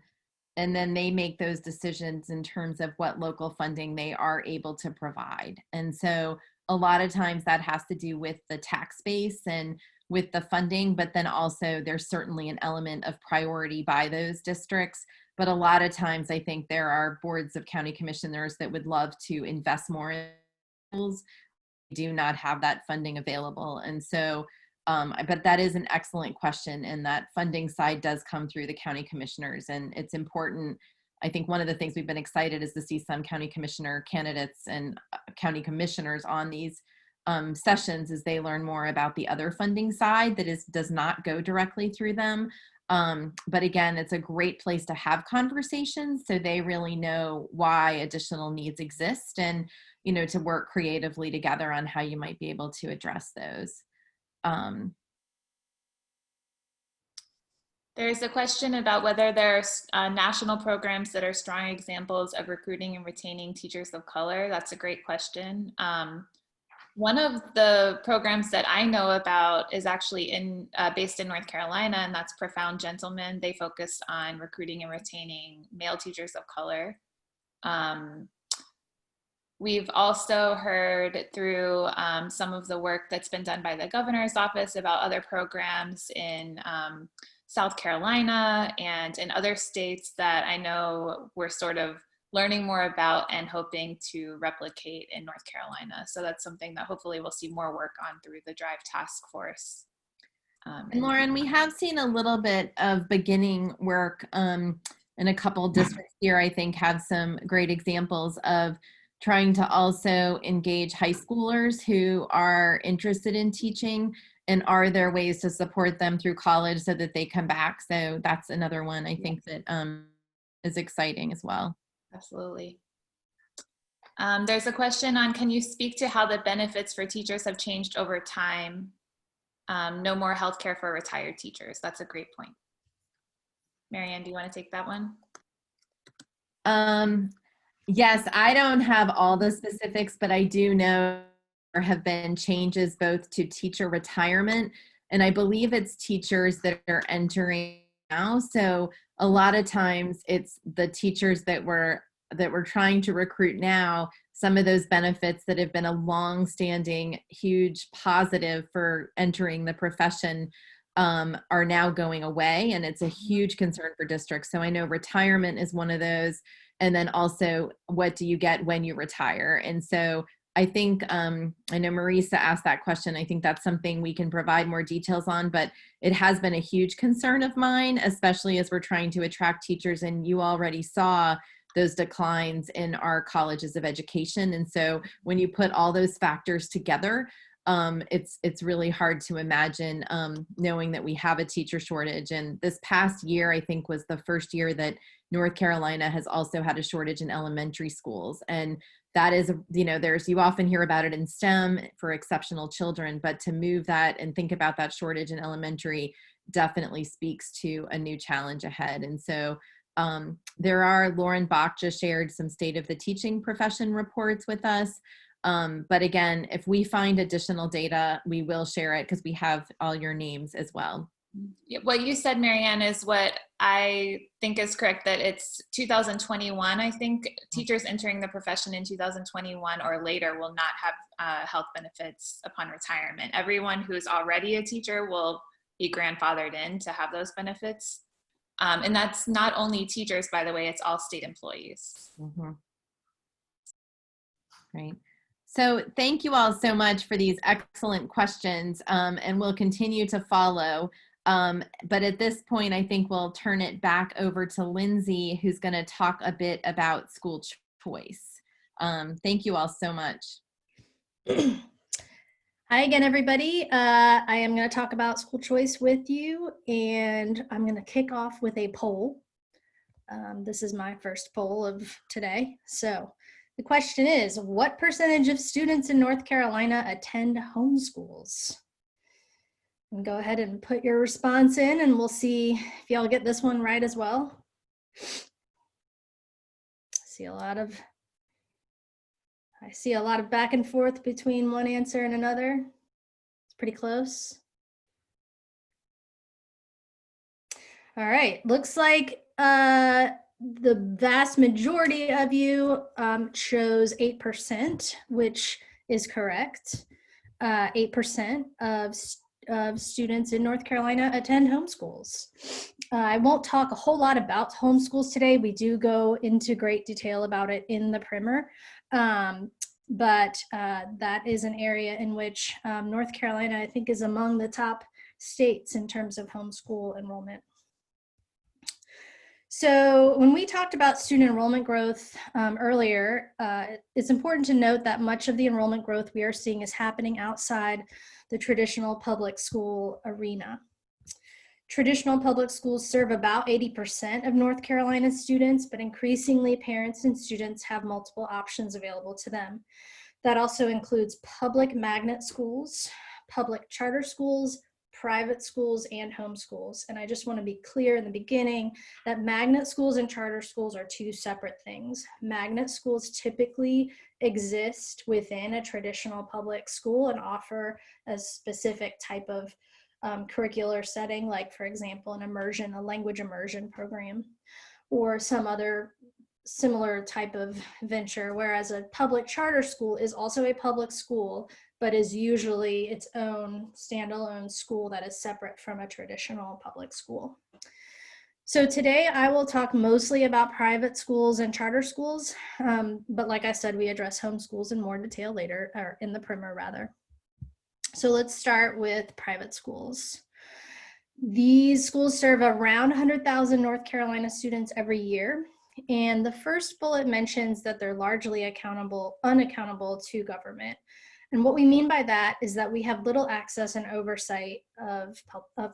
then they make those decisions in terms of what local funding they are able to provide. And so a lot of times that has to do with the tax base and with the funding, but then also there's certainly an element of priority by those districts. But a lot of times I think there are boards of county commissioners that would love to invest more in schools, do not have that funding available. And so, but that is an excellent question, and that funding side does come through the county commissioners, and it's important. I think one of the things we've been excited is to see some county commissioner candidates and county commissioners on these sessions as they learn more about the other funding side that does not go directly through them. But again, it's a great place to have conversations so they really know why additional needs exist, and to work creatively together on how you might be able to address those. There's a question about whether there's national programs that are strong examples of recruiting and retaining teachers of color. That's a great question. One of the programs that I know about is actually based in North Carolina, and that's Profound Gentlemen. They focus on recruiting and retaining male teachers of color. We've also heard through some of the work that's been done by the governor's office about other programs in South Carolina and in other states that I know we're sort of learning more about and hoping to replicate in North Carolina. So that's something that hopefully we'll see more work on through the DRIVE task force. And Lauren, we have seen a little bit of beginning work in a couple districts here, I think, have some great examples of trying to also engage high schoolers who are interested in teaching, and are there ways to support them through college so that they come back. So that's another one I think that is exciting as well. Absolutely. There's a question on, can you speak to how the benefits for teachers have changed over time? No more healthcare for retired teachers. That's a great point. Marianne, do you want to take that one? Yes, I don't have all the specifics, but I do know there have been changes both to teacher retirement, and I believe it's teachers that are entering now. So a lot of times it's the teachers that we're trying to recruit now. Some of those benefits that have been a long-standing huge positive for entering the profession are now going away, and it's a huge concern for districts. So I know retirement is one of those, and then also what do you get when you retire? And so I think, I know Marisa asked that question. I think that's something we can provide more details on, but it has been a huge concern of mine, especially as we're trying to attract teachers, and you already saw those declines in our colleges of education. And so when you put all those factors together, it's really hard to imagine knowing that we have a teacher shortage. And this past year, I think, was the first year that North Carolina has also had a shortage in elementary schools. And that is, you know, you often hear about it in STEM for exceptional children, but to move that and think about that shortage in elementary definitely speaks to a new challenge ahead. And so Lauren Bach just shared some state of the teaching profession reports with us. But again, if we find additional data, we will share it because we have all your names as well. What you said, Marianne, is what I think is correct, that it's 2021. I think teachers entering the profession in 2021 or later will not have health benefits upon retirement. Everyone who's already a teacher will be grandfathered in to have those benefits. And that's not only teachers, by the way, it's all state employees. Mm-hmm. Great. So thank you all so much for these excellent questions, and we'll continue to follow. But at this point, I think we'll turn it back over to Lindsay, who's going to talk a bit about school choice. Thank you all so much. Hi again, everybody. I am going to talk about school choice with you, and I'm going to kick off with a poll. This is my first poll of today. So the question is, what percentage of students in North Carolina attend homeschools? And go ahead and put your response in, and we'll see if y'all get this one right as well. I see a lot of back and forth between one answer and another. It's pretty close. All right, looks like the vast majority of you chose 8%, which is correct. 8% of students in North Carolina attend homeschools. I won't talk a whole lot about homeschools today. We do go into great detail about it in the primer. But that is an area in which North Carolina, I think, is among the top states in terms of homeschool enrollment. So when we talked about student enrollment growth earlier, it's important to note that much of the enrollment growth we are seeing is happening outside the traditional public school arena. Traditional public schools serve about 80% of North Carolina students, but increasingly parents and students have multiple options available to them. That also includes public magnet schools, public charter schools, private schools, and homeschools. And I just want to be clear in the beginning that magnet schools and charter schools are two separate things. Magnet schools typically exist within a traditional public school and offer a specific type of curricular setting, like, for example, a language immersion program, or some other similar type of venture, whereas a public charter school is also a public school, but is usually its own standalone school that is separate from a traditional public school. So today I will talk mostly about private schools and charter schools, but like I said, we address homeschools in more detail later, or in the primer rather. So let's start with private schools. These schools serve around 100,000 North Carolina students every year. And the first bullet mentions that they're largely unaccountable to government. And what we mean by that is that we have little access and oversight of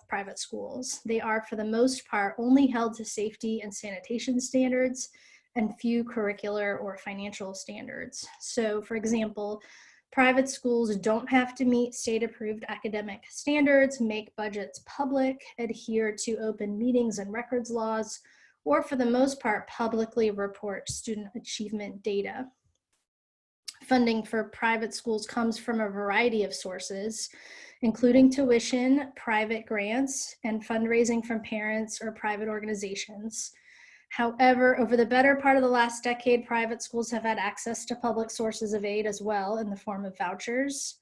private schools. They are, for the most part, only held to safety and sanitation standards and few curricular or financial standards. So, for example, private schools don't have to meet state-approved academic standards, make budgets public, adhere to open meetings and records laws, or for the most part, publicly report student achievement data. Funding for private schools comes from a variety of sources, including tuition, private grants, and fundraising from parents or private organizations. However, over the better part of the last decade, private schools have had access to public sources of aid as well in the form of vouchers.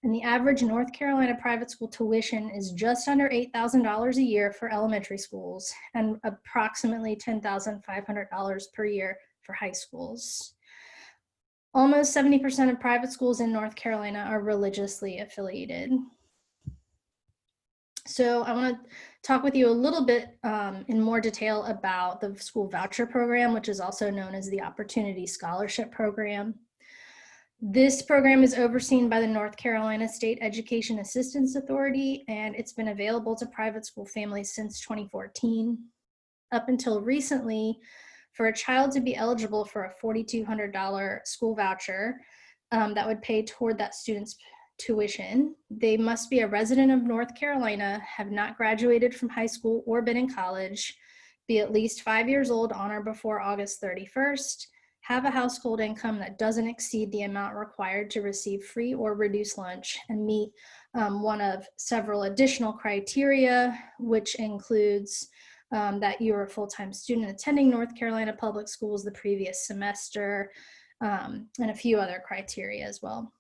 And the average North Carolina private school tuition is just under $8,000 a year for elementary schools and approximately $10,500 per year for high schools. Almost 70% of private schools in North Carolina are religiously affiliated. So I want to talk with you a little bit in more detail about the school voucher program, which is also known as the Opportunity Scholarship Program. This program is overseen by the North Carolina State Education Assistance Authority, and it's been available to private school families since 2014. Up until recently, for a child to be eligible for a $4,200 school voucher that would pay toward that student's tuition, they must be a resident of North Carolina, have not graduated from high school or been in college, be at least 5 years old on or before August 31st, have a household income that doesn't exceed the amount required to receive free or reduced lunch, and meet one of several additional criteria, which includes that you're a full-time student attending North Carolina public schools the previous semester, and a few other criteria as well.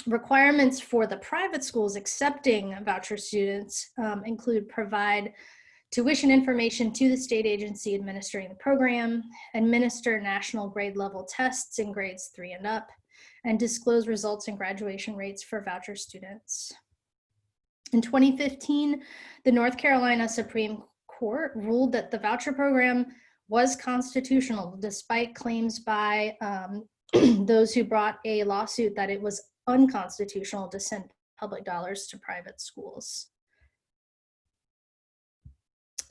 Requirements for the private schools accepting voucher students include provide tuition information to the state agency administering the program, administer national grade level tests in grades 3 and up, and disclose results and graduation rates for voucher students. In 2015, the North Carolina Supreme Court ruled that the voucher program was constitutional, despite claims by those who brought a lawsuit that it was unconstitutional to send public dollars to private schools.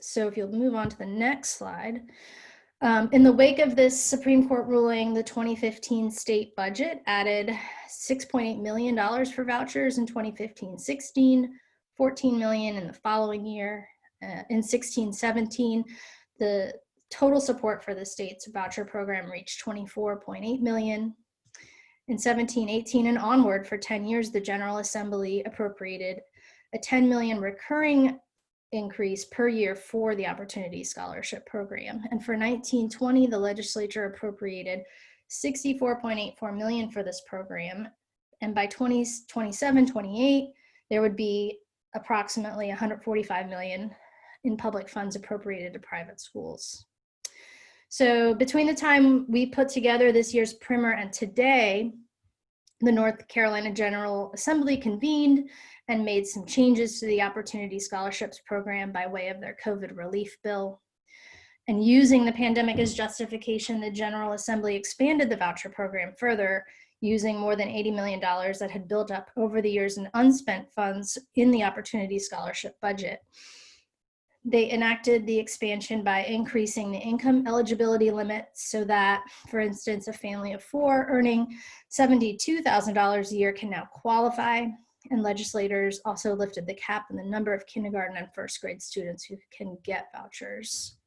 So if you'll move on to the next slide. In the wake of this Supreme Court ruling, the 2015 state budget added $6.8 million for vouchers in 2015-16, $14 million in the following year. In 16-17, the total support for the state's voucher program reached $24.8 million. In 17-18 and onward, for 10 years, the General Assembly appropriated a $10 million recurring increase per year for the Opportunity Scholarship Program. And for 19-20, the legislature appropriated $64.84 million for this program. And by 2027-28, there would be approximately $145 million in public funds appropriated to private schools. So between the time we put together this year's primer and today, the North Carolina General Assembly convened and made some changes to the Opportunity Scholarships Program by way of their COVID relief bill. And using the pandemic as justification, the General Assembly expanded the voucher program further, using more than $80 million that had built up over the years in unspent funds in the Opportunity Scholarship budget. They enacted the expansion by increasing the income eligibility limit so that, for instance, a family of 4 earning $72,000 a year can now qualify. And legislators also lifted the cap in the number of kindergarten and first grade students who can get vouchers.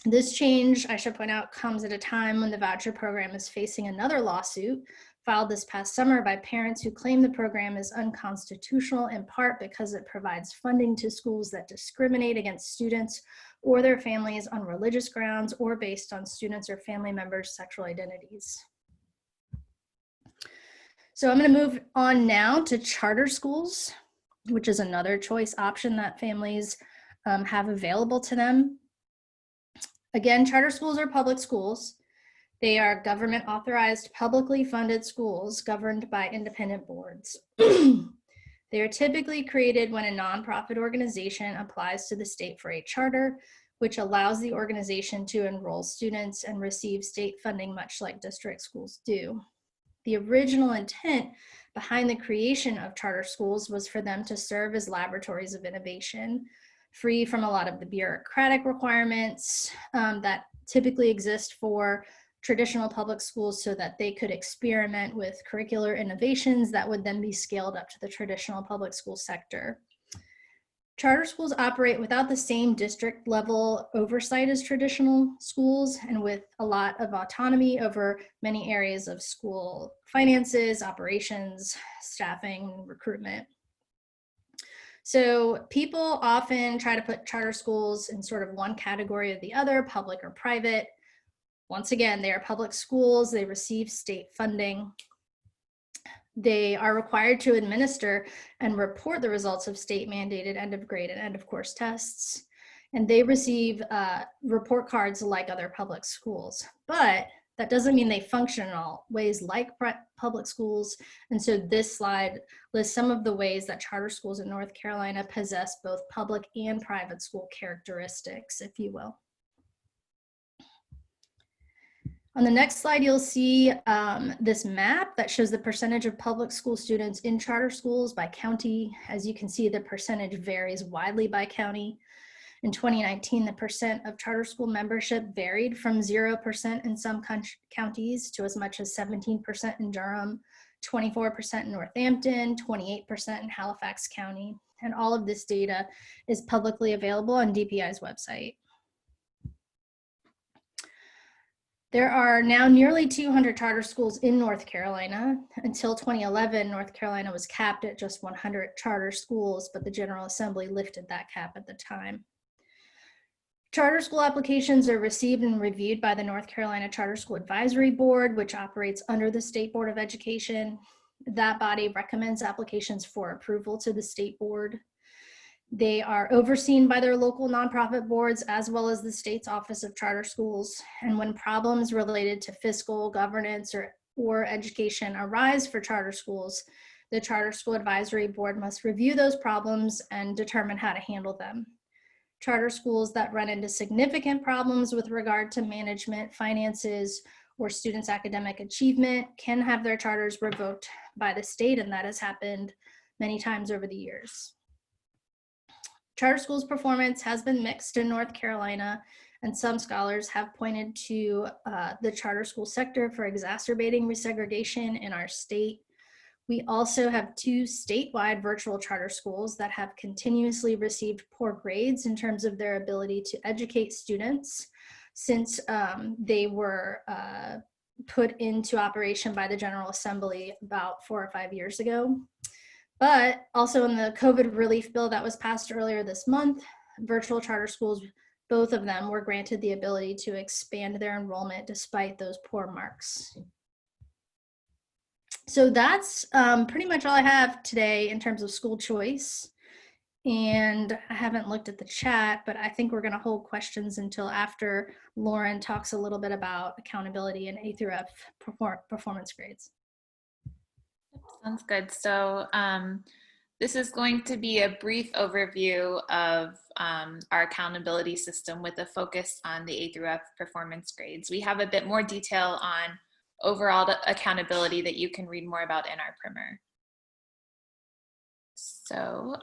This change, I should point out, comes at a time when the voucher program is facing another lawsuit filed this past summer by parents who claim the program is unconstitutional, in part because it provides funding to schools that discriminate against students or their families on religious grounds or based on students or family members' sexual identities. So I'm going to move on now to charter schools, which is another choice option that families have available to them. Again, charter schools are public schools. They are government authorized, publicly funded schools governed by independent boards. They are typically created when a nonprofit organization applies to the state for a charter, which allows the organization to enroll students and receive state funding, much like district schools do. The original intent behind the creation of charter schools was for them to serve as laboratories of innovation, free from a lot of the bureaucratic requirements that typically exist for traditional public schools, so that they could experiment with curricular innovations that would then be scaled up to the traditional public school sector. Charter schools operate without the same district level oversight as traditional schools, and with a lot of autonomy over many areas of school finances, operations, staffing, recruitment. So people often try to put charter schools in sort of one category or the other, public or private. Once again, they are public schools, they receive state funding. They are required to administer and report the results of state mandated end of grade and end of course tests. And they receive report cards like other public schools. But That doesn't mean they function in all ways like public schools. And so this slide lists some of the ways that charter schools in North Carolina possess both public and private school characteristics, if you will. On the next slide, you'll see this map that shows the percentage of public school students in charter schools by county. As you can see, the percentage varies widely by county. In 2019, the percent of charter school membership varied from 0% in some counties to as much as 17% in Durham, 24% in Northampton, 28% in Halifax County. And all of this data is publicly available on DPI's website. There are now nearly 200 charter schools in North Carolina. Until 2011, North Carolina was capped at just 100 charter schools, but the General Assembly lifted that cap at the time. Charter school applications are received and reviewed by the North Carolina Charter School Advisory Board, which operates under the State Board of Education. That body recommends applications for approval to the State Board. They are overseen by their local nonprofit boards as well as the state's Office of Charter Schools. And when problems related to fiscal, governance, or education arise for charter schools, the Charter School Advisory Board must review those problems and determine how to handle them. Charter schools that run into significant problems with regard to management, finances, or students' academic achievement can have their charters revoked by the state, and that has happened many times over the years. Charter schools' performance has been mixed in North Carolina, and some scholars have pointed to the charter school sector for exacerbating resegregation in our state. We also have 2 statewide virtual charter schools that have continuously received poor grades in terms of their ability to educate students since they were put into operation by the General Assembly about 4 or 5 years ago. But also in the COVID relief bill that was passed earlier this month, virtual charter schools, both of them were granted the ability to expand their enrollment despite those poor marks. So that's pretty much all I have today in terms of school choice. And I haven't looked at the chat, but I think we're going to hold questions until after Lauren talks a little bit about accountability and A through F performance grades. Sounds good. So this is going to be a brief overview of our accountability system with a focus on the A through F performance grades. We have a bit more detail on overall accountability that you can read more about in our primer. So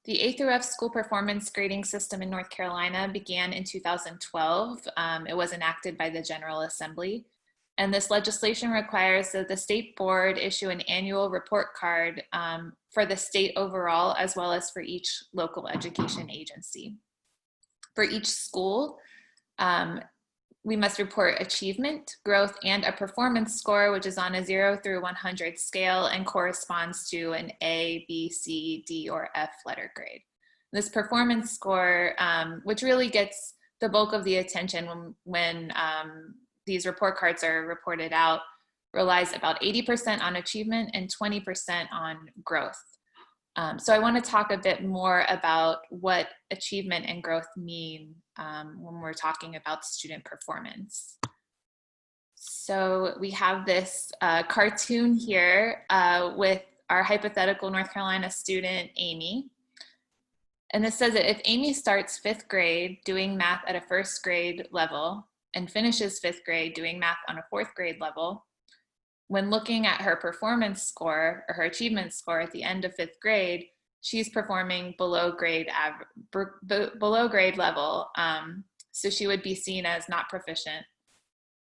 the A through F school performance grading system in North Carolina began in 2012. It was enacted by the General Assembly. And this legislation requires that the state board issue an annual report card for the state overall, as well as for each local education agency. For each school, we must report achievement, growth, and a performance score, which is on a 0 through 100 scale and corresponds to an A, B, C, D, or F letter grade. This performance score, which really gets the bulk of the attention when these report cards are reported out, relies about 80% on achievement and 20% on growth. So I want to talk a bit more about what achievement and growth mean when we're talking about student performance. So we have this cartoon here with our hypothetical North Carolina student, Amy. And it says that if Amy starts 5th grade doing math at a 1st grade level and finishes 5th grade doing math on a 4th grade level, when looking at her performance score or her achievement score at the end of 5th grade, she's performing below grade level. So she would be seen as not proficient.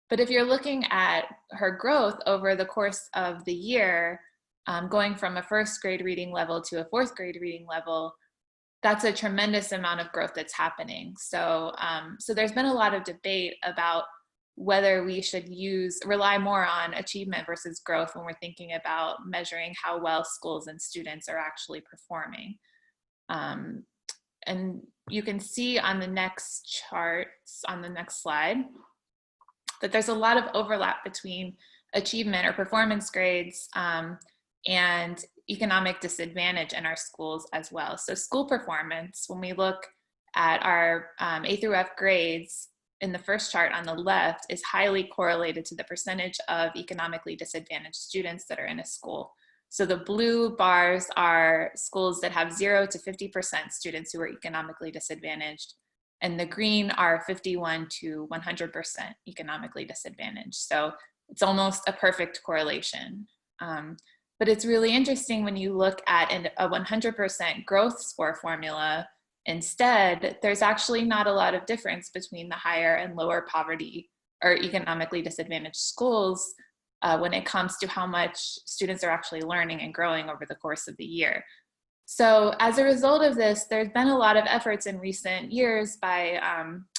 But if you're looking at her growth over the course of the year, going from a 1st grade reading level to a 4th grade reading level, that's a tremendous amount of growth that's happening. So, so there's been a lot of debate about whether we should rely more on achievement versus growth when we're thinking about measuring how well schools and students are actually performing. And you can see on the next charts, on the next slide, that there's a lot of overlap between achievement or performance grades and economic disadvantage in our schools as well. So school performance, when we look at our A through F grades, in the first chart on the left is highly correlated to the percentage of economically disadvantaged students that are in a school. So the blue bars are schools that have 0 to 50% students who are economically disadvantaged, and the green are 51 to 100% economically disadvantaged. So it's almost a perfect correlation. But it's really interesting when you look at a 100% growth score formula. Instead, there's actually not a lot of difference between the higher and lower poverty or economically disadvantaged schools when it comes to how much students are actually learning and growing over the course of the year. So as a result of this, there's been a lot of efforts in recent years by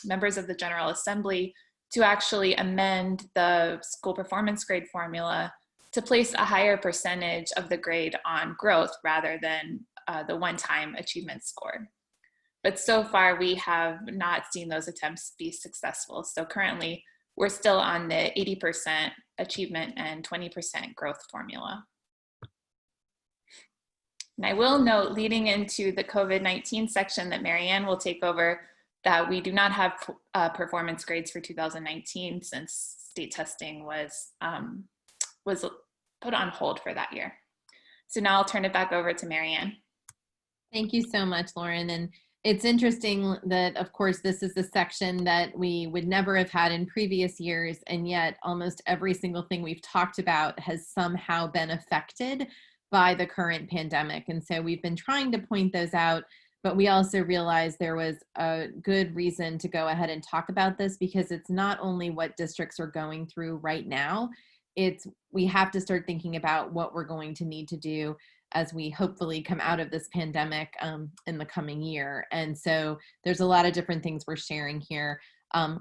members of the General Assembly to actually amend the school performance grade formula to place a higher percentage of the grade on growth rather than the one-time achievement score. But so far, we have not seen those attempts be successful. So currently, we're still on the 80% achievement and 20% growth formula. And I will note, leading into the COVID-19 section that Marianne will take over, that we do not have performance grades for 2019 since state testing was put on hold for that year. So now I'll turn it back over to Marianne. Thank you so much, Lauren. And it's interesting that, of course, this is the section that we would never have had in previous years, and yet almost every single thing we've talked about has somehow been affected by the current pandemic. And so we've been trying to point those out, but we also realized there was a good reason to go ahead and talk about this, because it's not only what districts are going through right now, we have to start thinking about what we're going to need to do as we hopefully come out of this pandemic in the coming year. And so there's a lot of different things we're sharing here.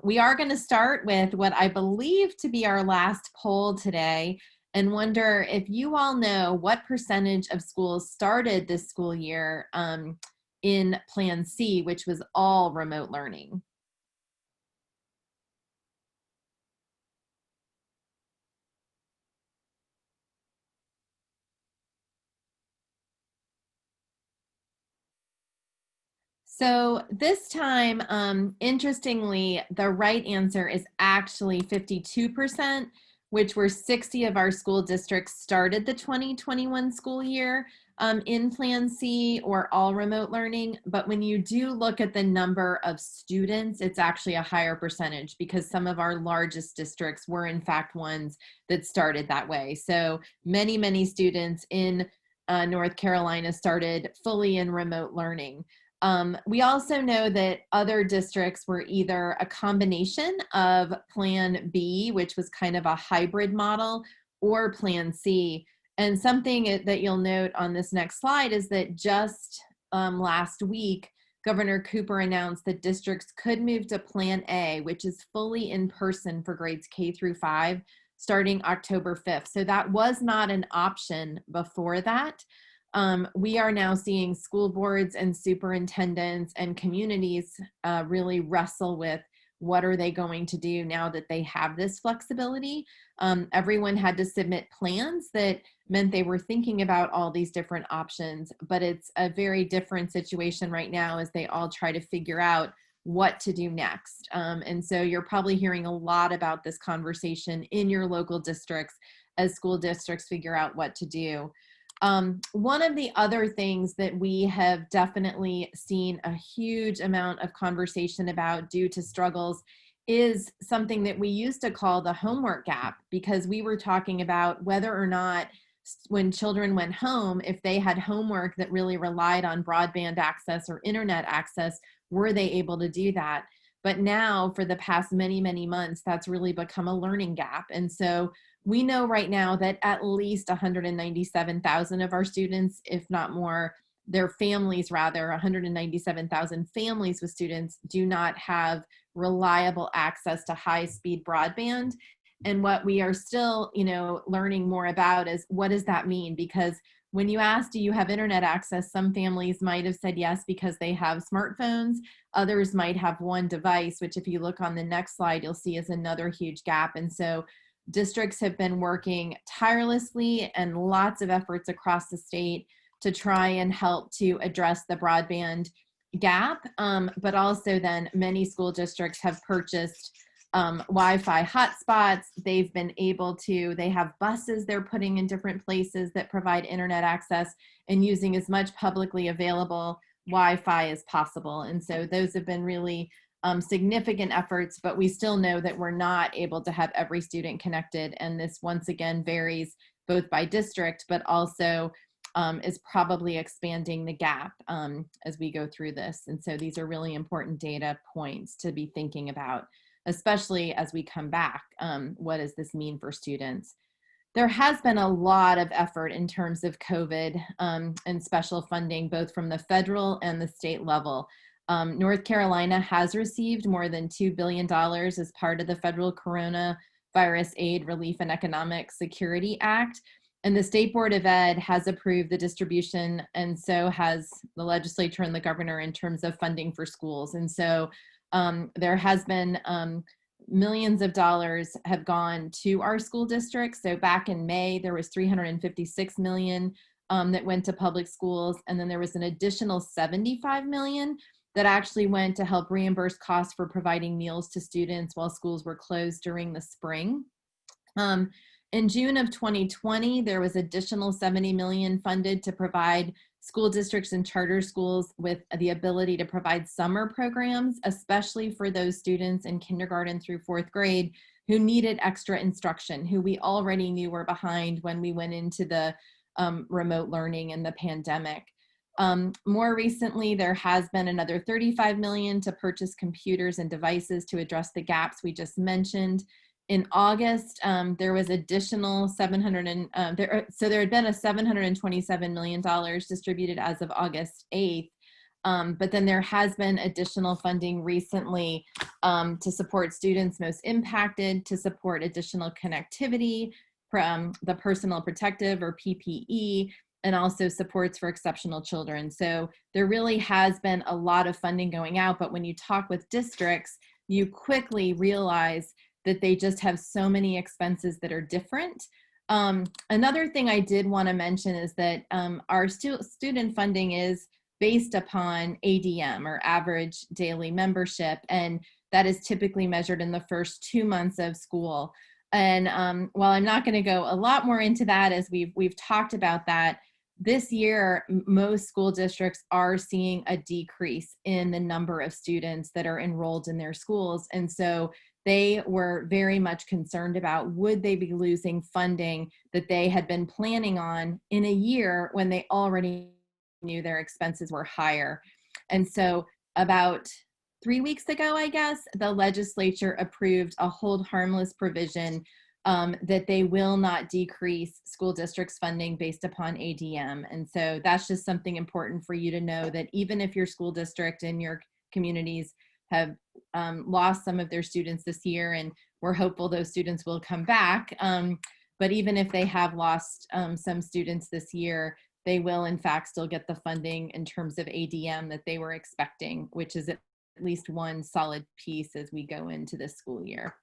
We are going to start with what I believe to be our last poll today, and wonder if you all know what percentage of schools started this school year in Plan C, which was all remote learning. So this time, interestingly, the right answer is actually 52%, which were 60 of our school districts started the 2021 school year in Plan C or all remote learning. But when you do look at the number of students, it's actually a higher percentage, because some of our largest districts were in fact ones that started that way. So many, many students in North Carolina started fully in remote learning. We also know that other districts were either a combination of Plan B, which was kind of a hybrid model, or Plan C. And something that you'll note on this next slide is that just last week, Governor Cooper announced that districts could move to Plan A, which is fully in person for grades K through 5, starting October 5th. So that was not an option before that. We are now seeing school boards and superintendents and communities really wrestle with what are they going to do now that they have this flexibility. Everyone had to submit plans that meant they were thinking about all these different options, but it's a very different situation right now as they all try to figure out what to do next. And so you're probably hearing a lot about this conversation in your local districts as school districts figure out what to do. One of the other things that we have definitely seen a huge amount of conversation about due to struggles is something that we used to call the homework gap, because we were talking about whether or not when children went home, if they had homework that really relied on broadband access or internet access, were they able to do that? But now for the past many, many months, that's really become a learning gap. And so we know right now that at least 197,000 of our students, if not more, their families rather, 197,000 families with students do not have reliable access to high-speed broadband. And what we are still, learning more about is what does that mean? Because when you ask, do you have internet access? Some families might have said yes because they have smartphones. Others might have one device, which if you look on the next slide, you'll see is another huge gap. And so districts have been working tirelessly and lots of efforts across the state to try and help to address the broadband gap, but also then many school districts have purchased Wi-Fi hotspots. They've been able to, they have buses they're putting in different places that provide internet access and using as much publicly available Wi-Fi as possible. And so those have been really significant efforts, but we still know that we're not able to have every student connected. And this once again varies both by district, but also is probably expanding the gap as we go through this. And so these are really important data points to be thinking about, especially as we come back. What does this mean for students? There has been a lot of effort in terms of COVID and special funding, both from the federal and the state level. North Carolina has received more than $2 billion as part of the Federal Coronavirus Aid, Relief, and Economic Security Act. And the State Board of Ed has approved the distribution, and so has the legislature and the governor in terms of funding for schools. And so there has been millions of dollars have gone to our school districts. So back in May, there was $356 million that went to public schools. And then there was an additional $75 million that actually went to help reimburse costs for providing meals to students while schools were closed during the spring. In June of 2020, there was additional $70 million funded to provide school districts and charter schools with the ability to provide summer programs, especially for those students in kindergarten through 4th grade who needed extra instruction, who we already knew were behind when we went into the remote learning and the pandemic. More recently, there has been another $35 million to purchase computers and devices to address the gaps we just mentioned. In August, there was additional so there had been a $727 million distributed as of August 8th. But then there has been additional funding recently to support students most impacted, to support additional connectivity from the personal protective or PPE, and also supports for exceptional children. So there really has been a lot of funding going out, but when you talk with districts, you quickly realize that they just have so many expenses that are different. Another thing I did want to mention is that our student funding is based upon ADM, or average daily membership, and that is typically measured in the first 2 months of school. And while I'm not going to go a lot more into that, as we've talked about that, this year, most school districts are seeing a decrease in the number of students that are enrolled in their schools. And so they were very much concerned about, would they be losing funding that they had been planning on in a year when they already knew their expenses were higher. And so about 3 weeks ago, I guess, the legislature approved a hold harmless provision that they will not decrease school districts' funding based upon ADM. And so that's just something important for you to know, that even if your school district and your communities have lost some of their students this year, and we're hopeful those students will come back, but even if they have lost some students this year, they will in fact still get the funding in terms of ADM that they were expecting, which is at least one solid piece as we go into this school year.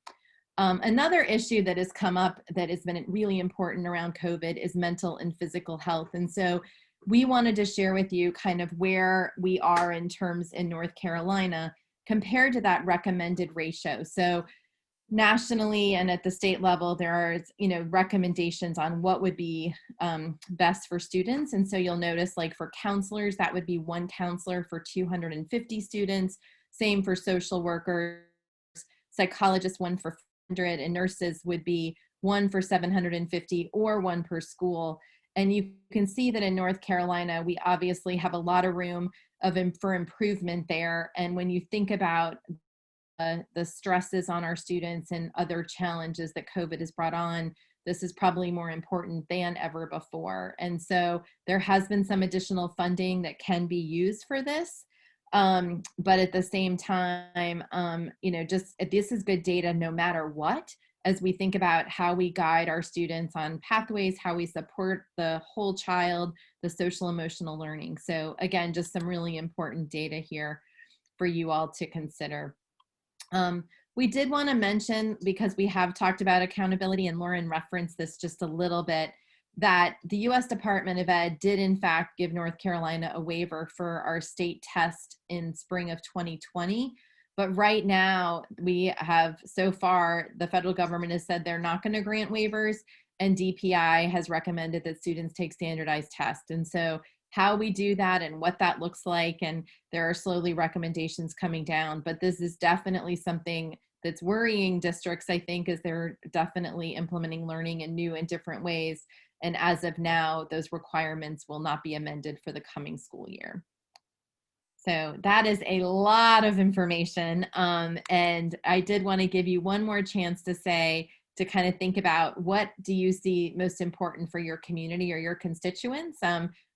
Another issue that has come up that has been really important around COVID is mental and physical health. And so we wanted to share with you kind of where we are in terms in North Carolina compared to that recommended ratio. So nationally and at the state level, there are, recommendations on what would be best for students. And so you'll notice, like for counselors, that would be 1 counselor for 250 students. Same for social workers, psychologists, 1 for 400, and nurses would be 1 for 750 or 1 per school. And you can see that in North Carolina, we obviously have a lot of room for improvement there. And when you think about the stresses on our students and other challenges that COVID has brought on, this is probably more important than ever before. And so there has been some additional funding that can be used for this. But at the same time, this is good data no matter what, as we think about how we guide our students on pathways, how we support the whole child, the social emotional learning. So again, just some really important data here for you all to consider. We did want to mention, because we have talked about accountability, and Lauren referenced this just a little bit, that the U.S. Department of Ed did in fact give North Carolina a waiver for our state test in spring of 2020. But right now we have, so far, the federal government has said they're not going to grant waivers, and DPI has recommended that students take standardized tests. And so how we do that and what that looks like, and there are slowly recommendations coming down, but this is definitely something that's worrying districts, I think, as they're definitely implementing learning in new and different ways. And as of now, those requirements will not be amended for the coming school year. So that is a lot of information. And I did want to give you one more chance to say, to kind of think about, what do you see most important for your community or your constituents?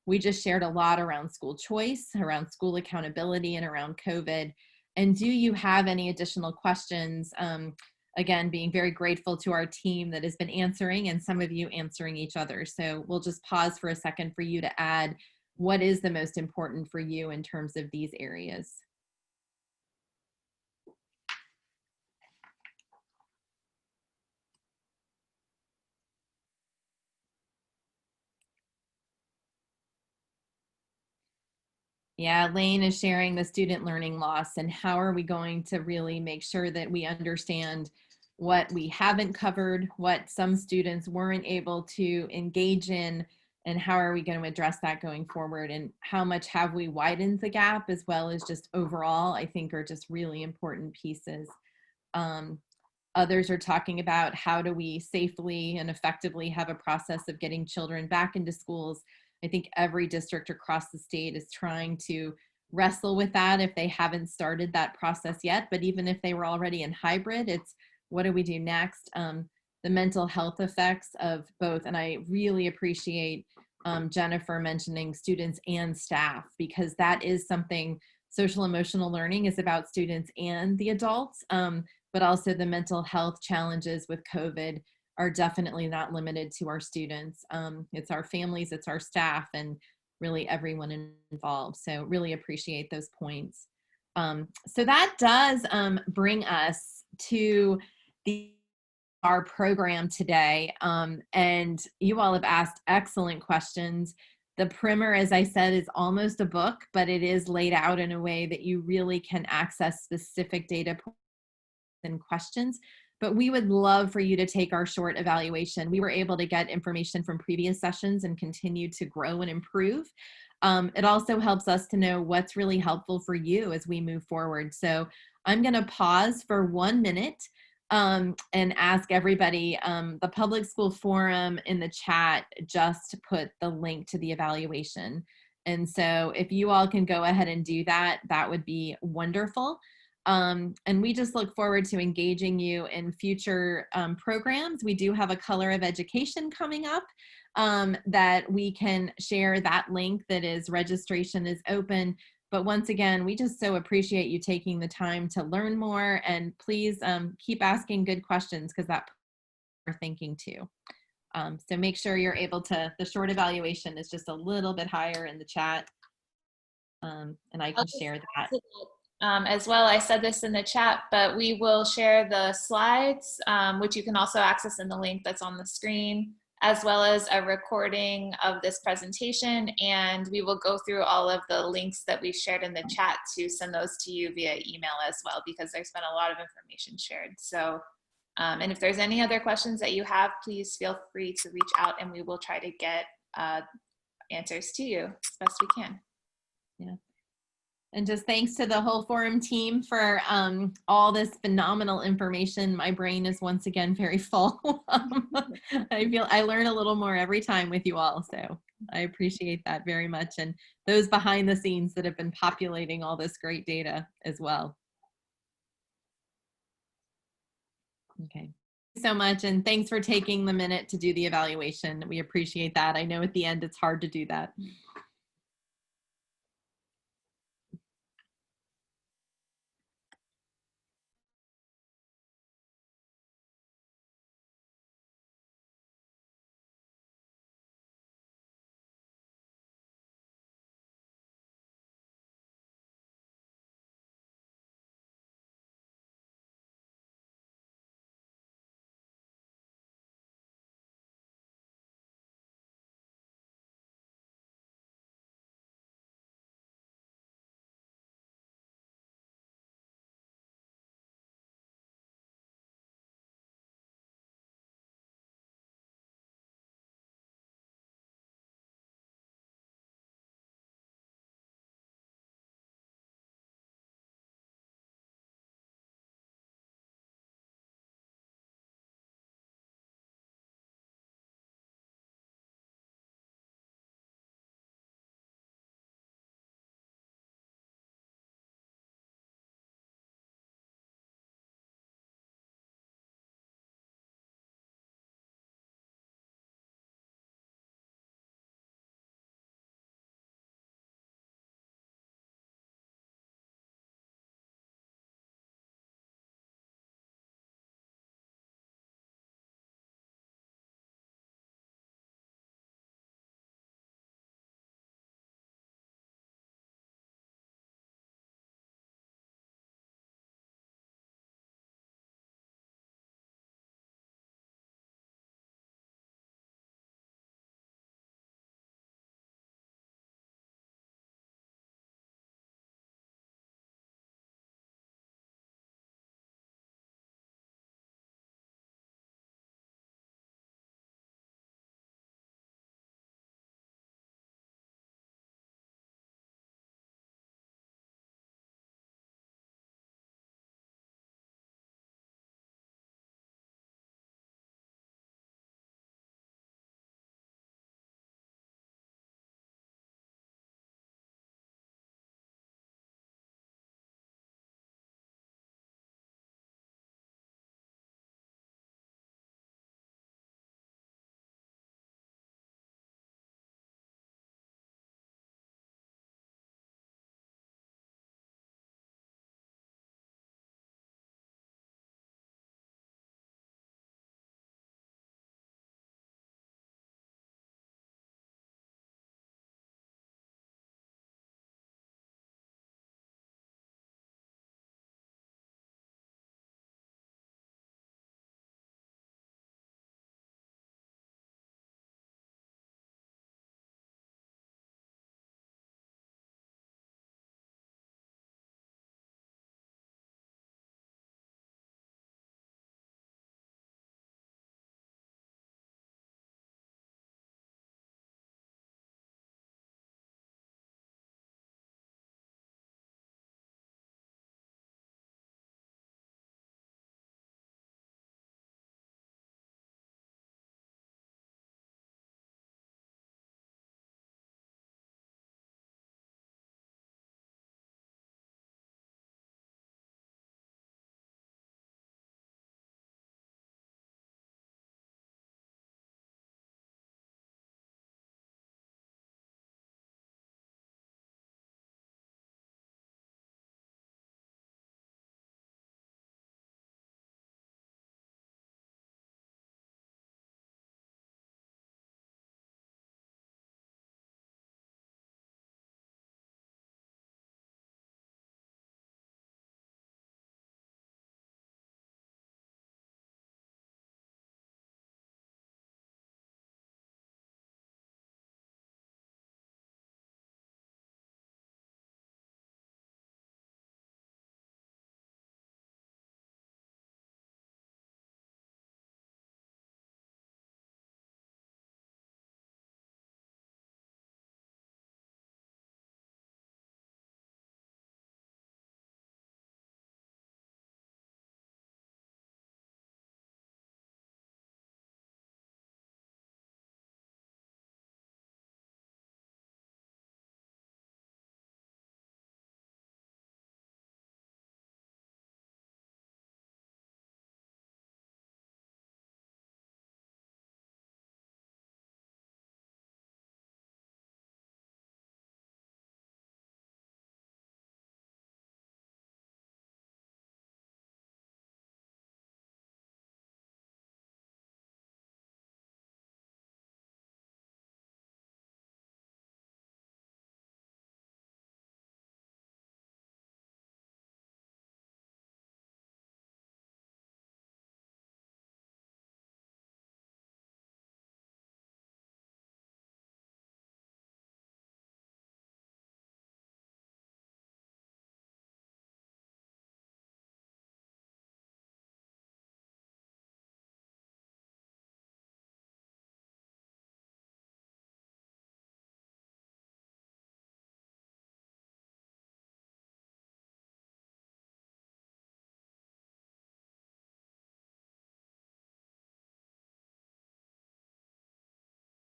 We just shared a lot around school choice, around school accountability, and around COVID. And do you have any additional questions? Again, being very grateful to our team that has been answering, and some of you answering each other. So we'll just pause for a second for you to add what is the most important for you in terms of these areas. Yeah, Lane is sharing the student learning loss, and how are we going to really make sure that we understand what we haven't covered, what some students weren't able to engage in, and how are we going to address that going forward, and how much have we widened the gap, as well as just overall, I think, are just really important pieces. Others are talking about how do we safely and effectively have a process of getting children back into schools. I think every district across the state is trying to wrestle with that if they haven't started that process yet. But even if they were already in hybrid, it's what do we do next? The mental health effects of both. And I really appreciate Jennifer mentioning students and staff, because that is something. Social emotional learning is about students and the adults, but also the mental health challenges with COVID are definitely not limited to our students. It's our families, it's our staff, and really everyone involved. So really appreciate those points. So that does bring us to our program today. And you all have asked excellent questions. The primer, as I said, is almost a book, but it is laid out in a way that you really can access specific data points and questions. But we would love for you to take our short evaluation. We were able to get information from previous sessions and continue to grow and improve. It also helps us to know what's really helpful for you as we move forward. So I'm going to pause for 1 minute and ask everybody, the public school forum in the chat just put the link to the evaluation. And so if you all can go ahead and do that, that would be wonderful. And we just look forward to engaging you in future programs. We do have a Color of Education coming up that we can share that link. That is, registration is open. But once again, we just so appreciate you taking the time to learn more, and please keep asking good questions, because that we're thinking too. So make sure you're able to, the short evaluation is just a little bit higher in the chat, and I can share that. As well, I said this in the chat, but we will share the slides, which you can also access in the link that's on the screen, as well as a recording of this presentation. And we will go through all of the links that we've shared in the chat to send those to you via email as well, because there's been a lot of information shared. So, and if there's any other questions that you have, please feel free to reach out, and we will try to get answers to you as best we can. Yeah. And just thanks to the whole forum team for all this phenomenal information. My brain is once again very full. I feel I learn a little more every time with you all. So I appreciate that very much. And those behind the scenes that have been populating all this great data as well. Okay. So much, and thanks for taking the minute to do the evaluation. We appreciate that. I know at the end it's hard to do that.